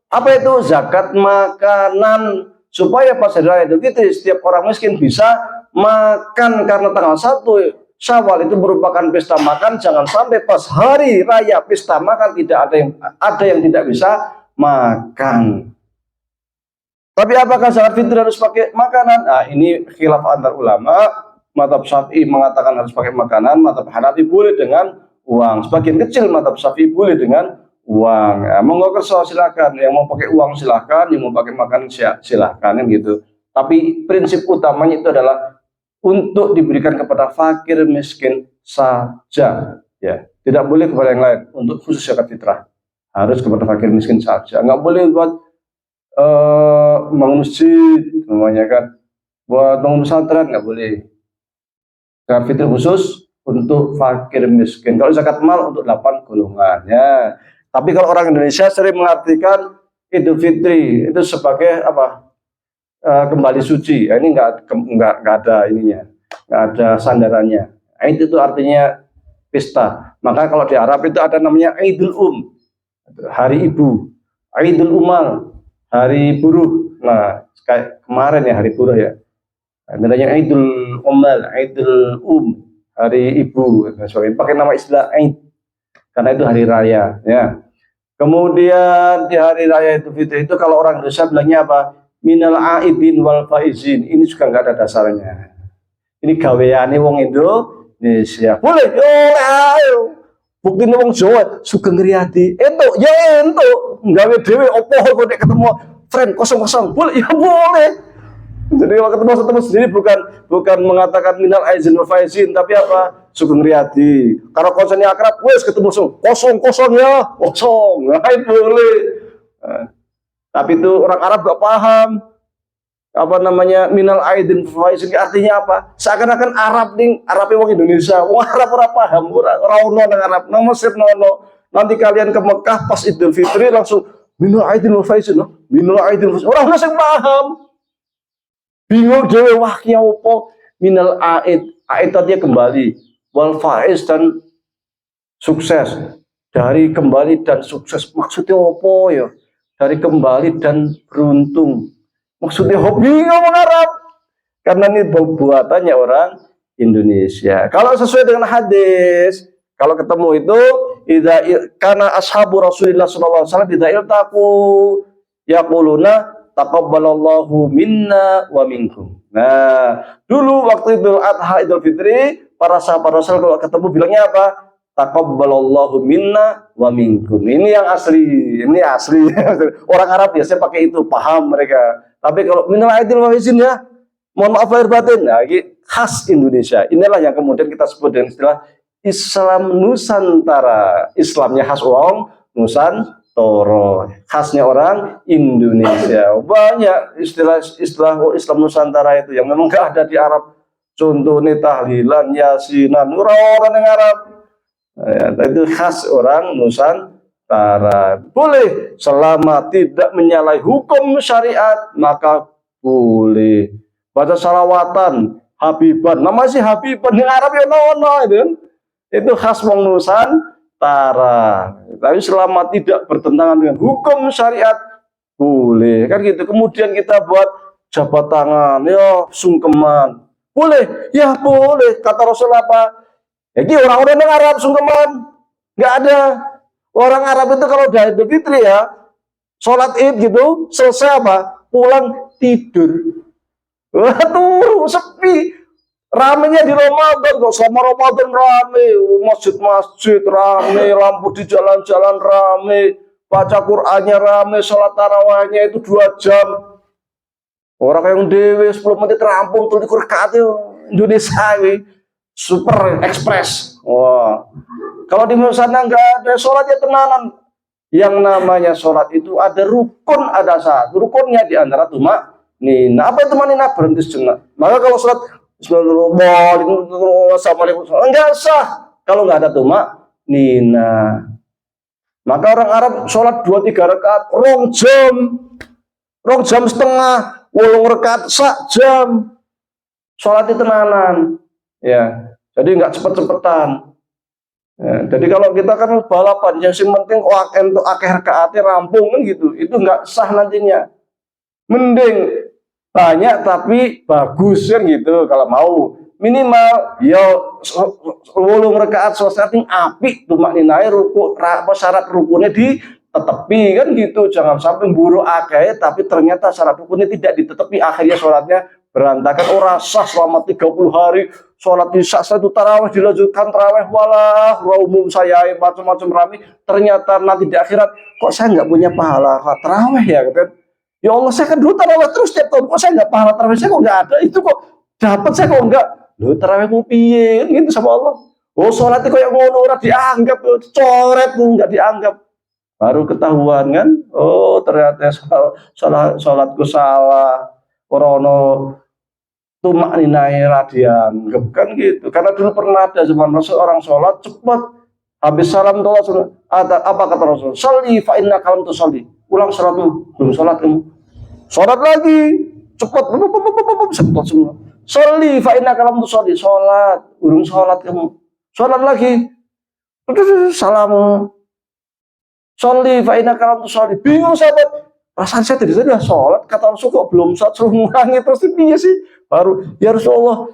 Apa itu? Zakat makanan. Supaya pas hari raya Idul Fitri setiap orang miskin bisa makan, karena tanggal 1 Syawal itu merupakan pesta makan. Jangan sampai pas hari raya pesta makan tidak ada yang tidak bisa makan. Tapi apakah zakat fitri harus pakai makanan? Nah, ini khilaf antar ulama. Mazhab Syafi'i mengatakan harus pakai makanan, mazhab Hanafi boleh dengan uang. Sebagian kecil mazhab Syafi'i boleh dengan uang. Ya, monggo kerso silakan, yang mau pakai uang silakan, yang mau pakai makanan silakan kan gitu. Tapi prinsip utamanya itu adalah untuk diberikan kepada fakir miskin saja, ya. Tidak boleh kepada yang lain. Untuk khusus zakat fitrah harus kepada fakir miskin saja. Nggak boleh buat bangun masjid namanya kan, buat bangun pesantren nggak boleh. Zakat fitri khusus untuk fakir miskin. Kalau zakat mal untuk 8 golongan ya. Tapi kalau orang Indonesia sering mengartikan Idul Fitri itu sebagai apa? Kembali suci. Ini nggak ada ininya, nggak ada sandarannya. Itu artinya pesta. Maka kalau di Arab itu ada namanya Idul hari ibu, Idul Umal, hari buruh. Nah, kayak kemarin ya hari buruh ya. Namanya Idul Umal, Idul hari ibu. Nah, pakai nama istilah Id karena itu hari raya ya. Kemudian di hari raya Idul Fitri itu kalau orang Indonesia bilangnya apa? Minal aidin wal faizin. Ini juga nggak ada dasarnya. Ini gaweane wong Indonesia. Boleh, yo ayo. Bukti wong Jawa sugeng riyadi. Itu ya entuk, nggawe dhewe opo kok nek ketemu friend kosong-kosong. Boleh, ya boleh. Jadi kalau ketemu sendiri bukan mengatakan minal aizin wal faizin, tapi apa? Sugeng riyadi. Kalau konsennya akrab, wes ketemu kosong ya, kosong. Nah, itu boleh. Nah, tapi itu orang Arab gak paham apa namanya minal aidin wal faizin artinya apa? Seakan-akan Arab wong Indonesia. Wong Arab ora paham, ora ono nang Arab. Nang Mesir ono. Nanti kalian ke Mekah pas Idul Fitri langsung minal aidin wal faizin, minal aidin wal faizin. Orang sing paham. Bingung dhewe wah ki opo minal aid artinya kembali wal faiz dan sukses dari kembali dan sukses maksudnya opo ya dari kembali dan beruntung maksudnya hobi ngomong Arab karena ini buatannya orang Indonesia. Kalau sesuai dengan hadis kalau ketemu itu karena ashabu Rasulullah SAW tidak iltaku yaquluna taqabbalallahu minna wa minkum. Nah, dulu waktu Idul Adha, Idul Fitri, para sahabat Rasul kalau ketemu bilangnya apa? Taqabbalallahu minna wa minkum. Ini yang asli, ini asli. Orang Arab biasanya pakai itu, paham mereka. Tapi kalau minal aidin wal faizin ya, mohon maaf lahir batin. Nah, ini khas Indonesia. Inilah yang kemudian kita sebut dengan istilah Islam Nusantara. Islamnya khas orang Nusantara, khasnya orang Indonesia. Banyak istilah Islam Nusantara itu yang memang gak ada di Arab. Contohnya tahlilan, yasinan, orang yang Arab. Ya, itu khas orang Nusantara. Boleh selama tidak menyalahi hukum syariat maka boleh. Baca salawatan, habiban. Nama sih habiban yang Arab ya nono itu khas wong Nusantara. Tapi selama tidak bertentangan dengan hukum syariat boleh kan gitu. Kemudian kita buat jabat tangan ya sungkeman boleh ya boleh. Kata Rasul apa ya orang-orang yang Arab sungkeman nggak ada. Orang Arab itu kalau udah Idul Fitri ya sholat id gitu selesai apa pulang tidur. Wah turu sepi. Ramenya di Ramadan kok, sama Ramadan rame, masjid-masjid rame, lampu di jalan-jalan rame, baca Qur'annya rame, sholat tarawihnya itu 2 jam. Orang yang dewe 10 menit rampung tuh di rakaat Indonesia ini super ekspres. Wah, kalau di sana nggak ada sholatnya tenanan. Yang namanya sholat itu ada rukun, ada syarat. Rukunnya di antara tumak nina. Apa itu manina berhenti sejenak. Maka kalau sholat Assalamualaikum enggak sah kalau nggak ada tumak nina. Maka orang Arab sholat 2-3 rakaat 2 jam setengah 8 rakaat sak jam sholat itu tenanan ya. Jadi nggak cepet-cepetan ya. Jadi kalau kita kan balapan yang penting untuk akeh rakaatnya rampung kan gitu, itu nggak sah nantinya. Mending banyak tapi bagus kan gitu. Kalau mau minimal ya 8 rakaat sholat yang apik tumak ninai ruku apa syarat rukunnya ditetepi kan gitu. Jangan sampai buruk akeh tapi ternyata syarat rukunnya tidak ditetepi akhirnya sholatnya berantakan. Ora sah selama 30 hari sholat isya itu tarawih dilanjutkan tarawih walah umum saya macam-macam rame ternyata nanti di akhirat kok saya nggak punya pahala tarawih ya kan. Ya Allah saya kan dulu tarawih terus setiap tahun kok saya nggak pahala tarawih saya kok nggak ada itu kok dapat saya kok nggak lu tarawih mau piye gitu sama Allah. Oh sholatnya kok yang ngono ora dianggap coret nggak dianggap baru ketahuan kan oh ternyata sholatku salah orono tumak ninai dianggap kan gitu. Karena dulu pernah ada zaman Rasul orang sholat cepat habis salam doa apa kata Rasul sholli fa innaka lam tusolli ulang sholat belum sholat kamu sholat lagi cepat sempat semua sholli fa innaka lam tusolli sholat urung sholat kamu sholat lagi salam sholli fa innaka lam tusolli bingung sahabat perasaan saya tadi sudah sholat kata Rasul kok belum sholat suruh ngulangi terus dia sih baru ya Rasulullah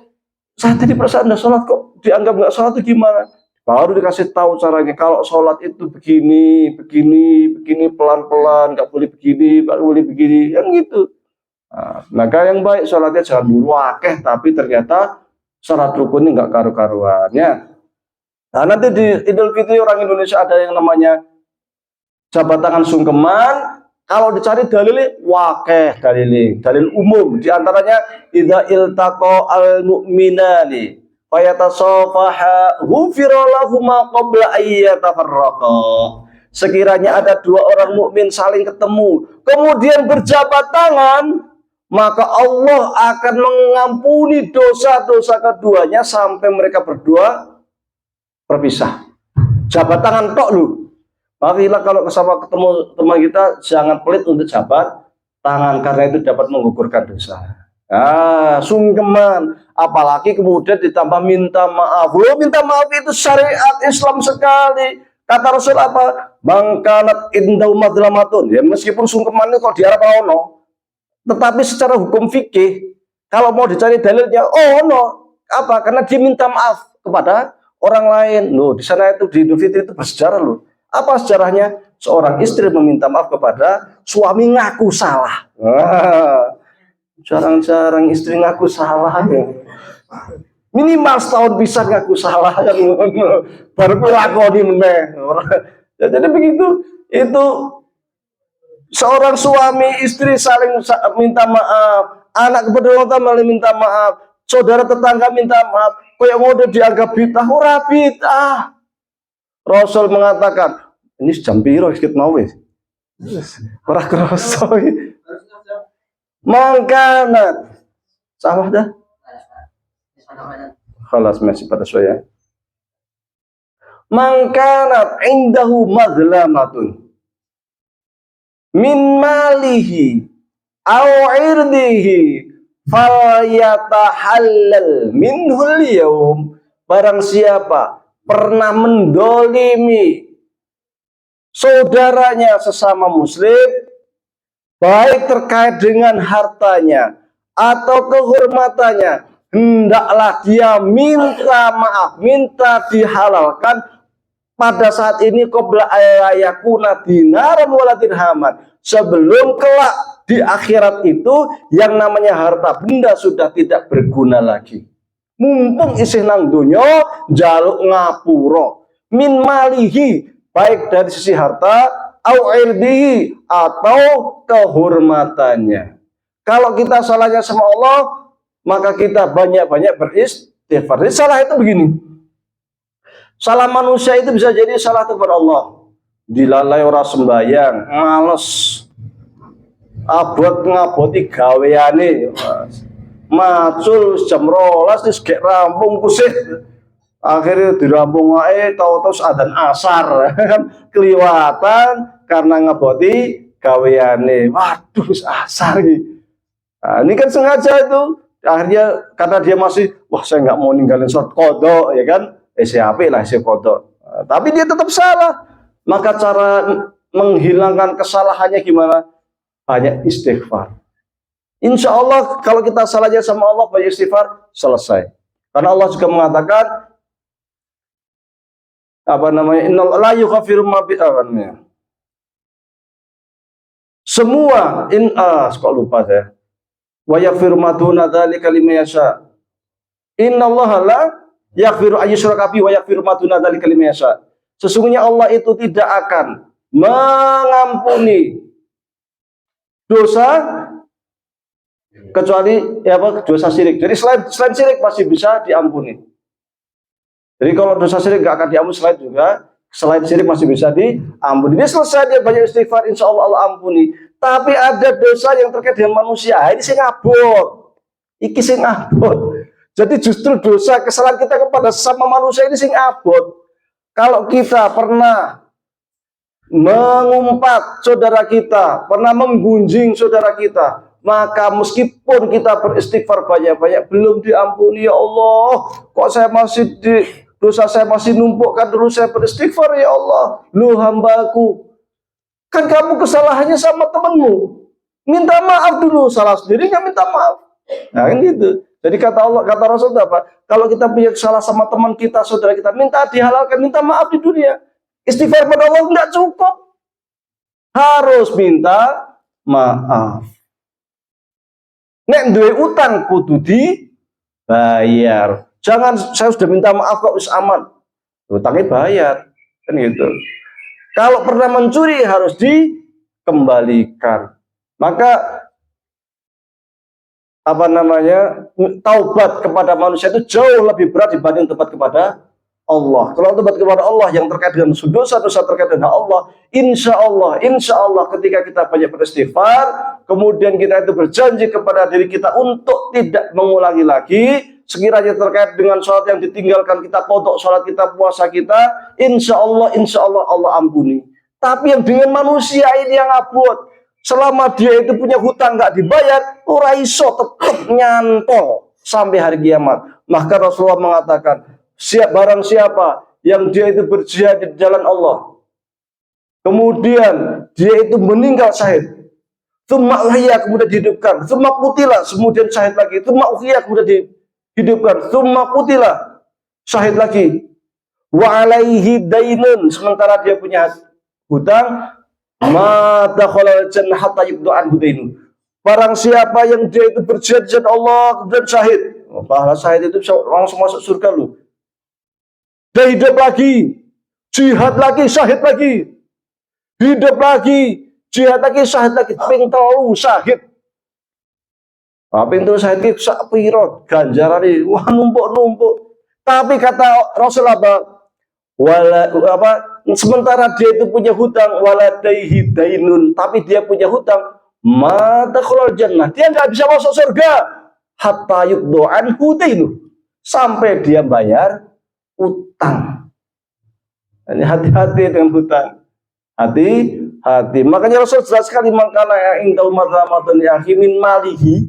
saya tadi perasaan udah sholat kok dianggap nggak sholat itu gimana baru dikasih tahu caranya kalau sholat itu begini pelan-pelan nggak boleh begini baru boleh begini yang gitu. Nah, maka yang baik sholatnya jangan buru akeh tapi ternyata syarat rukunnya nggak karu-karuan ya. Nah nanti di Idul Fitri orang Indonesia ada yang namanya jabat tangan sungkeman. Kalau dicari dalilnya, wakeh dalil umum. Di antaranya, idza iltaqa al-mu'minani fayatasafaha ghufira lahuma qabla ayyatafarraqa. Sekiranya ada dua orang mukmin saling ketemu, kemudian berjabat tangan, maka Allah akan mengampuni dosa-dosa keduanya sampai mereka berdua berpisah. Jabat tangan tok lu. Marilah kalau sama ketemu teman kita, jangan pelit untuk jabat tangan, karena itu dapat menggugurkan dosa. Sungkeman, apalagi kemudian ditambah minta maaf. Loh, minta maaf itu syariat Islam sekali. Kata Rasul apa? Mangkanat indau madlamatun. Ya meskipun sungkeman itu kalau diarap ono, tetapi secara hukum fikih, kalau mau dicari dalilnya, apa? Karena dia minta maaf kepada orang lain. Loh, di sana itu di Idul Fitri itu bersejarah loh. Apa sejarahnya? Seorang istri meminta maaf kepada suami ngaku salah. Jarang-jarang istri ngaku salah. Minimal setahun bisa ngaku salah. Baru lakoni meneh. Jadi begitu. Itu seorang suami istri saling minta maaf. Anak kepada orang tua malah minta maaf. Saudara tetangga minta maaf. Kayak mau dianggap bid'ah, ora bid'ah. Rasul mengatakan, ini jam piro sedikit mau wis. Ora kroso. Mangkana. Salah dah. Khalas masih pada saya. Mangkana indahu madlamatun min malihi aw irdihi falyatahallal minhul yawm. Barang siapa pernah mendolimi saudaranya sesama muslim, baik terkait dengan hartanya atau kehormatannya, hendaklah dia minta maaf, minta dihalalkan pada saat ini qabla ayakuna dinaran wala dirhaman, sebelum kelak di akhirat itu yang namanya harta benda sudah tidak berguna lagi. Mumpung isih nang donya njaluk ngapura min malihi, baik dari sisi harta au irdihi, atau kehormatannya. Kalau kita salahnya sama Allah, maka kita banyak-banyak beristighfar. Jadi salah itu begini. Salah manusia itu bisa jadi salah kepada Allah. Dilalai orang sembahyang, males. Abot ngaboti gaweane. Macul jam 12 wis gek rampung kusih. Akhirnya dirampung wae tahu-tahu adzan asar. Keliwatan karena ngaboti gaweane. Waduh wis asar iki. Nah, ini kan sengaja itu. Akhirnya karena dia masih, wah saya nggak mau ninggalin sholat qadha, ya kan? SHP lah qadha. Nah, tapi dia tetap salah. Maka cara menghilangkan kesalahannya gimana? Banyak istighfar. Insya Allah kalau kita salahnya sama Allah banyak istighfar, selesai. Karena Allah juga mengatakan innal la yughfiru ma bi semua kok lupa saya. Wa yaghfiru ma duna dzalika liman yasha. Innallaha la yaghfiru ayyushraka bihi wa yaghfiru ma duna dzalika liman yasha. Sesungguhnya Allah itu tidak akan mengampuni dosa kecuali dosa syirik. Jadi selain syirik masih bisa diampuni. Jadi kalau dosa syirik nggak akan diampuni, selain syirik masih bisa diampuni. Dia selesai, dia banyak istighfar, insya Allah Allah ampuni. Tapi ada dosa yang terkait dengan manusia. Ini sing abot. Iki sing abot. Jadi justru dosa kesalahan kita kepada sama manusia ini sing abot. Kalau kita pernah mengumpat saudara kita, pernah menggunjing saudara kita, maka meskipun kita beristighfar banyak-banyak belum diampuni. Ya Allah, kok saya masih dosa saya masih numpuk, kan dulu saya beristighfar ya Allah. Lu hambaku, kan kamu kesalahannya sama temanmu, minta maaf dulu, salah sendirinya minta maaf. Nah kan gitu. Jadi kata Allah, kata Rasul apa? Kalau kita punya salah sama teman kita, saudara kita, minta dihalalkan, minta maaf di dunia. Istighfar pada Allah enggak cukup, harus minta maaf. Nek duwe utang kudu dibayar. Jangan saya sudah minta maaf kok wis aman, utangnya bayar, kan gitu. Kalau pernah mencuri harus dikembalikan. Maka taubat kepada manusia itu jauh lebih berat dibanding taubat kepada Allah. Kalau taubat kepada Allah yang terkait dengan dosa-dosa terkait dengan Allah, insya Allah ketika kita banyak beristighfar, kemudian kita itu berjanji kepada diri kita untuk tidak mengulangi lagi, sekiranya terkait dengan sholat yang ditinggalkan, kita kodok sholat kita, puasa kita, insya Allah Allah ampuni. Tapi yang dengan manusia ini yang abot, selama dia itu punya hutang nggak dibayar, ora iso tetap nyantol sampai hari kiamat. Maka Rasulullah mengatakan, barang siapa yang dia itu berjihad di jalan Allah, kemudian dia itu meninggal syahid, tsumma uhya kemudian dihidupkan, tsumma qutila kemudian syahid lagi, tsumma uhya kemudian dihidupkan, tsumma qutila syahid lagi, wa alaihi dainun sementara dia punya hutang, ma dakhala jannah hatta yubdu anhu dainu. Barang siapa yang dia itu berjihad di jalan Allah dan syahid, pahala syahid itu bisa langsung masuk surga lu. Dia hidup lagi, jihad lagi, syahid lagi, hidup lagi, jihad lagi, syahid lagi, ping telu syahid. Ping telu syahid iki sak pira ganjarane, wah numpuk-numpuk. Tapi kata Rasulullah sementara dia itu punya hutang, waladaihi dainun, tapi dia punya hutang, mata khulal jannah, dia nggak bisa masuk surga hatta yuddu anhu dainu, sampai dia bayar utang. Ini hati-hati dengan hutang, hati-hati. Makanya Rasul jelas sekali, makana yang indah madzamatun yahi min malihi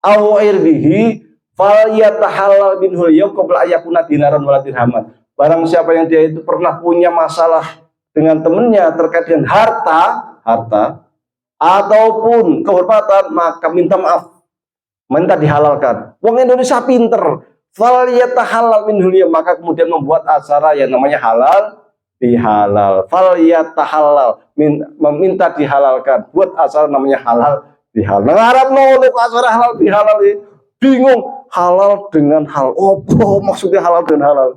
aw irbihi falyatahallal minhu yawm qabla ayakuna dinaran wala dirhaman. Barang siapa yang dia itu pernah punya masalah dengan temannya terkait dengan harta ataupun kehormatan, maka minta maaf, minta dihalalkan. Wong Indonesia pinter, falyatahallal minhu yawm, maka kemudian membuat acara yang namanya halal bihalal. Falyatahallal, meminta dihalalkan, buat acara namanya halal bihalal. Ngarap nolak acara halal bihalal, bingung halal dengan hal opo, maksudnya halal dengan halal.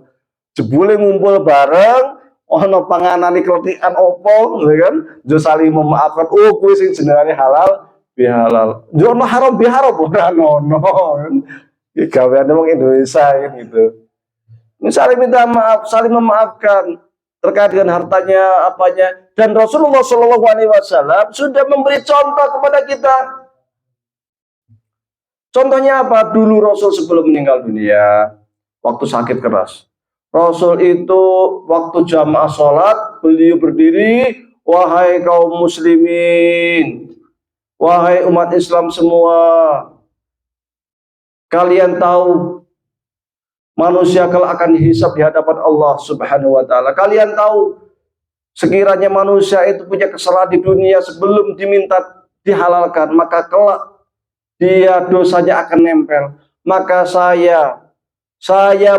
Jebule ngumpul bareng, ono panganan kletikan opo, kan? Jo saling memaafkan. Oh, kuwi sing jenenge halal bihalal. Jo ono haram biharam ora ono. Iki gaweane wong Indonesia kan gitu. Ini saling minta maaf, saling memaafkan terkait dengan hartanya, apanya. Dan Rasulullah SAW sudah memberi contoh kepada kita. Contohnya apa? Dulu Rasul sebelum meninggal dunia, waktu sakit keras, Rasul itu waktu jamaah sholat, beliau berdiri, wahai kaum muslimin, wahai umat Islam semua, kalian tahu manusia kalau akan dihisab di hadapan Allah Subhanahu wa taala. Kalian tahu sekiranya manusia itu punya kesalahan di dunia sebelum diminta dihalalkan, maka kelak dia dosanya akan nempel. Maka saya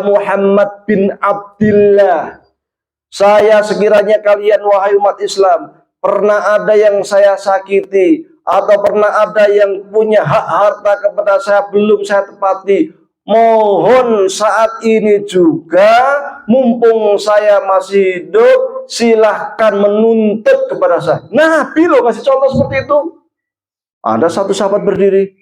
Muhammad bin Abdillah, saya sekiranya kalian wahai umat Islam pernah ada yang saya sakiti atau pernah ada yang punya hak harta kepada saya belum saya tepati, mohon saat ini juga mumpung saya masih hidup silahkan menuntut kepada saya. Nabi loh kasih contoh seperti itu. Ada satu sahabat berdiri,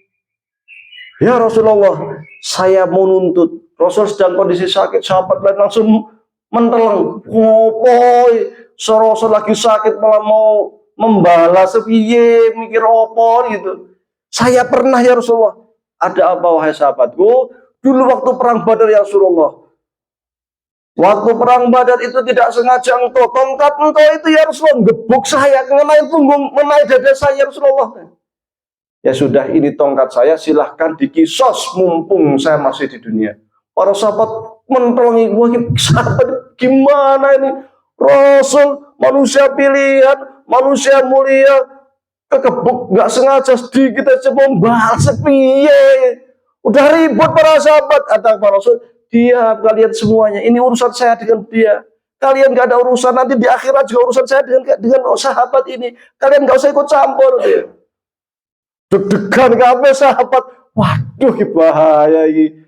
ya Rasulullah, saya mau nuntut. Rasul sedang kondisi sakit, sahabat lain langsung menteleng. Opoi, Rasul lagi sakit malah mau membalas sepiye, mikir opo gitu. Saya pernah ya Rasulullah. Ada apa wahai sahabatku? Dulu waktu perang Badar ya Rasulullah. Waktu perang Badar itu tidak sengaja tongkat engkau itu ya Rasulullah gebuk saya, mengenai punggung, mengenai dada saya ya Rasulullah. Ya sudah, ini tongkat saya, silahkan dikisos mumpung saya masih di dunia. Para sahabat mentelengi, wah sahabat gimana ini? Rasul, manusia pilihan, manusia mulia, kekebuk nggak sengaja sedikit aja membalas piye. Udah ribut para sahabat. Kata para Rasul, diam kalian semuanya, ini urusan saya dengan dia. Kalian nggak ada urusan, nanti di akhirat juga urusan saya dengan sahabat ini. Kalian nggak usah ikut campur. Deg-degan kabeh sahabat. Waduh, bahaya ini.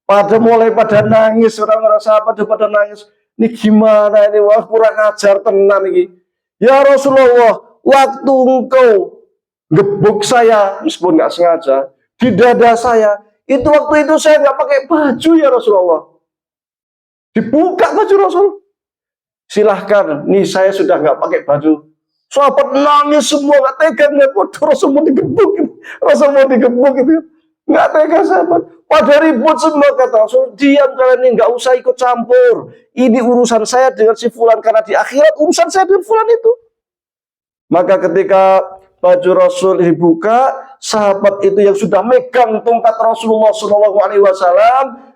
Pada mulai pada nangis, orang-orang sahabat pada nangis. Ini gimana ini? Wah, kurang ajar tenan ini. Ya Rasulullah, waktu engkau gebuk saya, meskipun nggak sengaja, di dada saya, itu waktu itu saya nggak pakai baju ya Rasulullah. Dibuka baju Rasul. Silahkan, nih saya sudah nggak pakai baju. Sahabat nangis semua, nggak tega ngeliat Rasul mau digebuk, Rasul mau digebuk gitu. Nggak tega sahabat. Pada ribut semua kata Rasul, diam kalian ini, nggak usah ikut campur. Ini urusan saya dengan si fulan, karena di akhirat urusan saya dengan fulan itu. Maka ketika baju Rasul dibuka, sahabat itu yang sudah megang tongkat Rasulullah SAW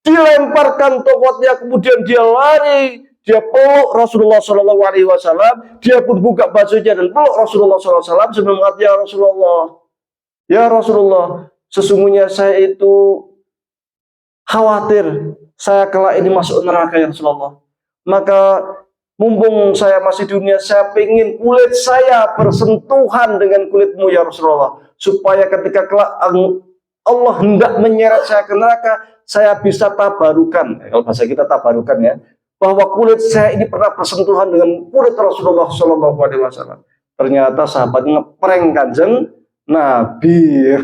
dilemparkan tongkatnya, kemudian dia lari, dia peluk Rasulullah SAW, dia pun buka bajunya dan peluk Rasulullah SAW sambil mengatakan, ya Rasulullah, sesungguhnya saya itu khawatir saya kelak ini masuk neraka ya Rasulullah. Maka mumpung saya masih di dunia, saya ingin kulit saya bersentuhan dengan kulitmu ya Rasulullah, supaya ketika kelak Allah hendak menyeret saya ke neraka, saya bisa tabarukan. Kalau bahasa kita tabarukan ya, bahwa kulit saya ini pernah bersentuhan dengan kulit Rasulullah SAW. Ternyata sahabat ngeprank Kanjeng Nabi.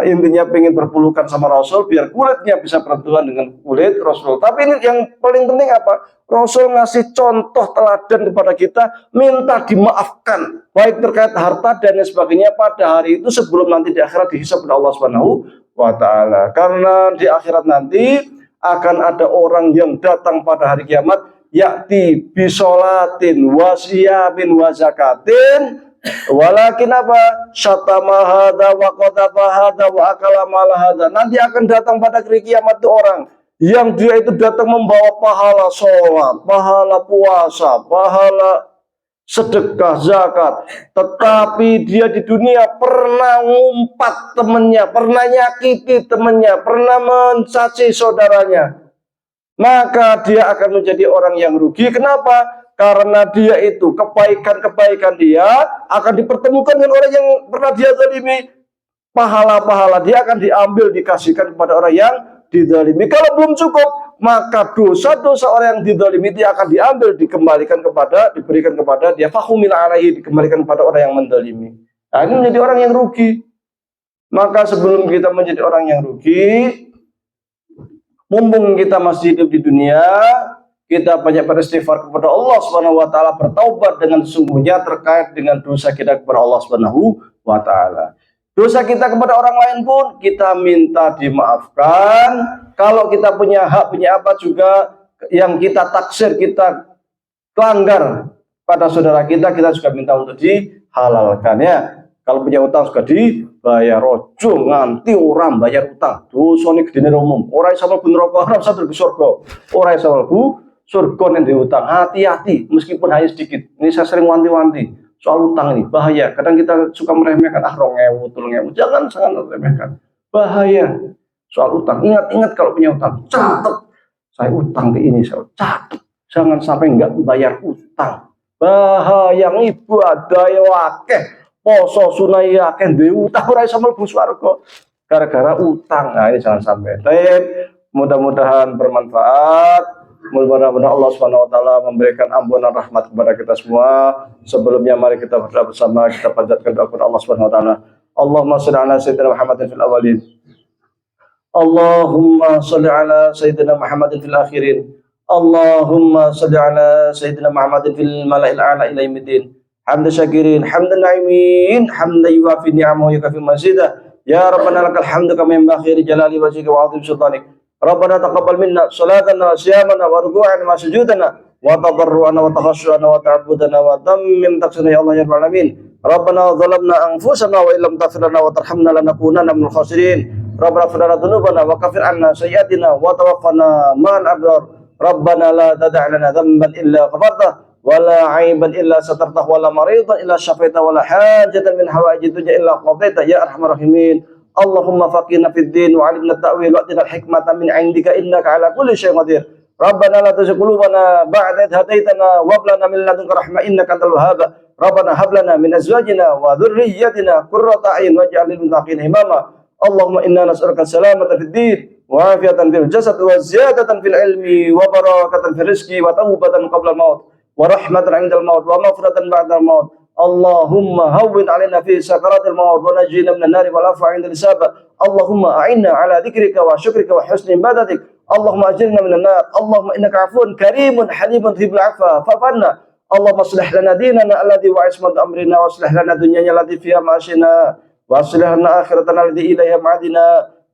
Intinya pengen berpelukan sama Rasul biar kulitnya bisa bersentuhan dengan kulit Rasul. Tapi ini yang paling penting apa? Rasul ngasih contoh teladan kepada kita, minta dimaafkan baik terkait harta dan lain sebagainya pada hari itu sebelum nanti di akhirat dihisab oleh Allah Subhanahu wa Ta'ala. Karena di akhirat nanti akan ada orang yang datang pada hari kiamat, yakti bisolatin wasiyamin wazakatin, walakin apa? Syatama hadza wa qadaba hadza wa akala mal hadza. Nanti akan datang pada hari kiamat itu orang yang dia itu datang membawa pahala sholat, pahala puasa, pahala sedekah, zakat, tetapi dia di dunia pernah ngumpat temannya, pernah nyakiti temannya, pernah mencaci saudaranya, maka dia akan menjadi orang yang rugi. Kenapa? Karena dia itu kebaikan-kebaikan dia akan dipertemukan dengan orang yang pernah dia zalimi. Pahala-pahala dia akan diambil, dikasihkan kepada orang yang dizalimi. Kalau belum cukup, maka dosa-dosa orang yang dizalimi dia akan diambil, diberikan kepada dia, fahumil alaihi, dikembalikan kepada orang yang menzalimi. Nah, ini menjadi orang yang rugi. Maka sebelum kita menjadi orang yang rugi, mumpung kita masih hidup di dunia, kita banyak beristighfar kepada Allah Subhanahu wa Ta'ala, bertaubat dengan sesungguhnya terkait dengan dosa kita kepada Allah Subhanahu wa Ta'ala. Dosa kita kepada orang lain pun kita minta dimaafkan. Kalau kita punya hak, punya apa juga yang kita taksir, kita pelanggar pada saudara kita, kita juga minta untuk dihalalkan ya. Kalau punya utang juga dibayar. Rojo nganti orang bayar utang, dosa ini gedene umum. Orang sama bu neraka, orang sama bu surga. Orang sama bu surga yang diutang. Hati-hati meskipun hanya sedikit. Ini saya sering wanti-wanti soal utang ini bahaya. Kadang kita suka meremehkan, 2.000, 3.000. Jangan sangat meremehkan. Bahaya soal utang. Ingat-ingat kalau punya utang, catat. Saya utang di ini, saya catat. Jangan sampai nggak membayar utang. Bahaya, ibadah ya wakeh, poso sunai akeh utang ora iso mlebu swarga gara-gara utang. Nah, ini jangan sampai. Baik, mudah-mudahan bermanfaat. Mudah-mudahan Allah Subhanahu wa Ta'ala memberikan ampunan rahmat kepada kita semua. Sebelumnya mari kita berdoa bersama, kita panjatkan doa kepada Allah Subhanahu wa Ta'ala. Allahumma shalli ala sayyidina Muhammadin fil awwalin. Allahumma shalli ala sayyidina Muhammadin fil akhirin. Allahumma shalli ala sayyidina Muhammadin fil mala'il a'la ila yaumiddin. Hamdan syakirin, hamdan na'imin, hamdan yuwafi ni'amahu yukafi mazidah. Ya Rabbana lakal hamdu kama yanbaghi li jalali wajhika wa 'azimi sultanik. Rabbana taqabbal minna salatana wa siyamana wa ruku'ana wa sujudana wa tadarruana wa takhashuana wa ta'abbudana wa tammim taqsina ya Allah ya rabbal alamin. Rabbana zalamna anfusana wa illam taghfir lana wa tarhamna lanakunanna minal khasirin. Rabbana ighfir lana dhunubana wa kaffir 'anna sayyi'atina wa tawaffana ma'al abrar. Rabbana la tada' lana dhanban illa ghafartah wa la 'aiban illa satartah wa la maridan illa syafaitah wa la hajatan min hawaijid dunya illa qadaita ya arhamar rahimin. Allahumma faqihna fid din wa 'allimna at-ta'wil wa atina al-hikmata min 'indika innaka 'ala kulli syai'in qadir. Rabbana la tuzigh qulubana ba'da idh hadaytana wa hab lana min ladunka rahmah innaka antal wahhab. Rabbana hab lana min azwajina wa dhurriyyatina qurrata a'yun waj'al lil muttaqina imama. Allahumma inna nas'aluka salamata fid din wa afiatan fil jasad wa ziyadatan fil ilmi wa barakatan fil rizqi wa taubatan qabla al-maut wa rahmatan 'indal maut wa maghfiratan ba'dal maut. Allahumma hawwin 'alaina fi sakaratil maut wa najjina minan nari wal afwa 'indal hisab. Allahumma a'inna 'ala dzikrika wa syukrika wa husni ibadatik. Allahumma ajirna minan nar. Allahumma innaka 'afuwun karimun halimun tuhibbul 'afwa fa'fu 'anna. Allahumma aslih lana dinana alladhi huwa 'ismatu amrina wa aslih lana dunyana allati fiha ma'ashina wa aslih lana akhiratana allati ilaiha ma'adina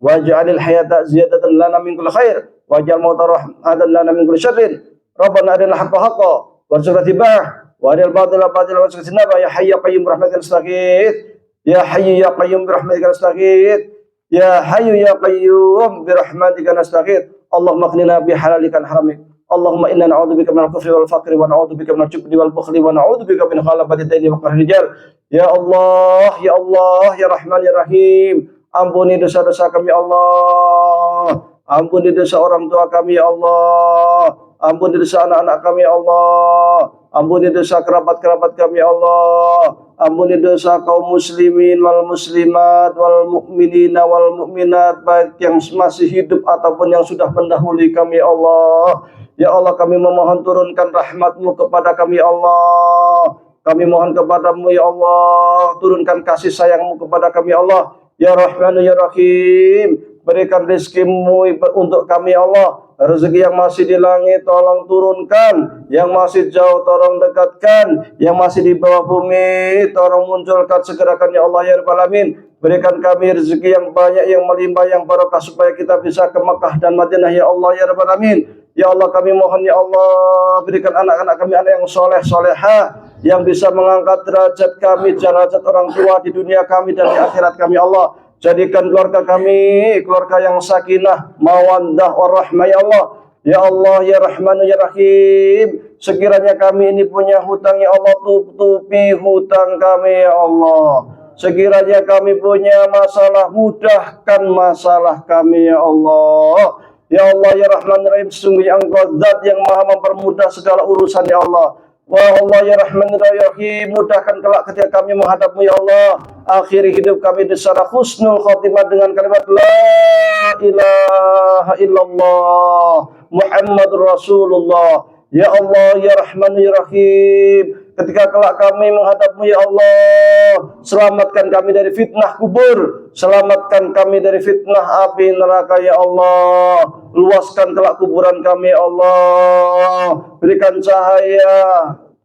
waj'alil hayata ziyadatan lana min kulli khair waj'al mauta rahmatan lana min kulli syarrin. Rabbana arina haqqa haqqan warzuqna ittiba'ah wa aril batila batilan warzuqna ijtinabah. Ya hayyu ya qayyum birahmatika nastaghits. Ya hayyu ya qayyum birahmatika nastaghits. Ya hayyu ya qayyum birahmatika nastaghits. Allahumma qnina bihalalika an haramik. Allahumma inna na'udzubika minal kufri wal faqri wa na'udzubika minal jubni wal bukhli wa na'udzubika min khalafati daini wa qahri rijal. Ya Allah, ya Allah, ya Rahman ya Rahim. Ampuni dosa-dosa kami ya Allah. Ampuni dosa orang tua kami ya Allah. Ampuni dosa anak-anak kami ya Allah. Ampuni dosa kerabat-kerabat kami ya Allah. Ampuni dosa kaum muslimin wal muslimat wal mu'minina wal mu'minat, baik yang masih hidup ataupun yang sudah mendahului kami ya Allah. Ya Allah, kami memohon turunkan rahmat-Mu kepada kami ya Allah. Kami mohon kepadamu ya Allah, turunkan kasih sayang-Mu kepada kami ya Allah. Ya Rahman ya Rahim, berikan rezeki-Mu untuk kami ya Allah. Rezeki yang masih di langit tolong turunkan, yang masih jauh tolong dekatkan, yang masih di bawah bumi tolong munculkan segerakan ya Allah ya Rabbal Alamin. Berikan kami rezeki yang banyak, yang melimpah, yang barokah supaya kita bisa ke Mekah dan Madinah ya Allah ya Rabbal Alamin. Ya Allah, kami mohon ya Allah, berikan anak-anak kami anak yang soleh soleha, yang bisa mengangkat derajat kami, derajat orang tua di dunia kami dan di akhirat kami ya Allah. Jadikan keluarga kami keluarga yang sakinah, mawaddah, warahmah ya Allah. Ya Allah ya Rahman ya Rahim, sekiranya kami ini punya hutang ya Allah, tutupi hutang kami ya Allah. Sekiranya kami punya masalah, mudahkan masalah kami ya Allah. Ya Allah ya Rahman ya Rahim, sesungguhnya Engkau zat yang maha mempermudah segala urusan ya Allah. Wah Allah ya Rahman ya Rahim, mudahkan kelak ketika kami menghadap-Mu ya Allah. Akhiri hidup kami secara husnul khotimah dengan kalimat La ilaha illallah Muhammadur Rasulullah. Ya Allah ya Rahman ya Rahim, ketika kelak kami menghadap-Mu ya Allah, selamatkan kami dari fitnah kubur, selamatkan kami dari fitnah api neraka ya Allah. Luaskan kelak kuburan kami ya Allah, berikan cahaya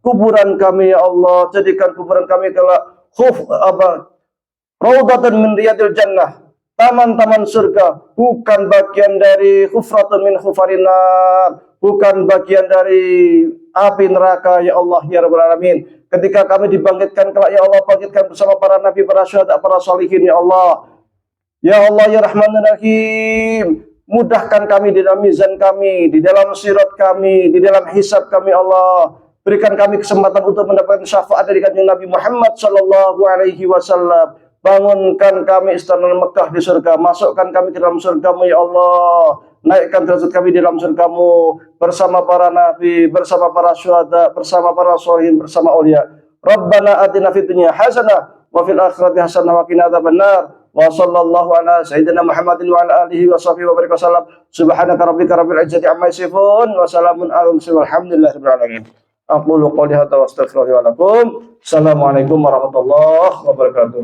kuburan kami ya Allah, jadikan kuburan kami kelak raudhatan min riyadil jannah, taman-taman surga, bukan bagian dari khufratun min khufarinar, bukan bagian dari api neraka ya Allah ya Rabbal Alamin. Ketika kami dibangkitkan kelak ya Allah, bangkitkan bersama para nabi, para syuhada, para sholihin ya Allah. Ya Allah ya Rahman ya Rahim, mudahkan kami di dalam mizan kami, di dalam sirat kami, di dalam hisab kami Allah. Berikan kami kesempatan untuk mendapatkan syafaat dari Kanjeng Nabi Muhammad sallallahu alaihi wasallam. Bangunkan kami istana Mekah di surga, masukkan kami ke dalam surga-Mu ya Allah. Naikkan derajat kami di dalam surga-Mu bersama para nabi, bersama para syuhada, bersama para sholihin, bersama aulia. Rabbana atina fid dunya hasanah wa fil akhirati hasanah wa qina adzabannar. Wa sallallahu ala sayyidina Muhammadin wa ala alihi wa sahbihi wa baraka wasallam. Subhanaka rabbika rabbil izzati amma yasifun wa salamun alal mursalin walhamdulillahi rabbil alamin. Aqulu qouli hadza wa astaghfirullahi wa lakum. Assalamualaikum warahmatullahi wabarakatuh.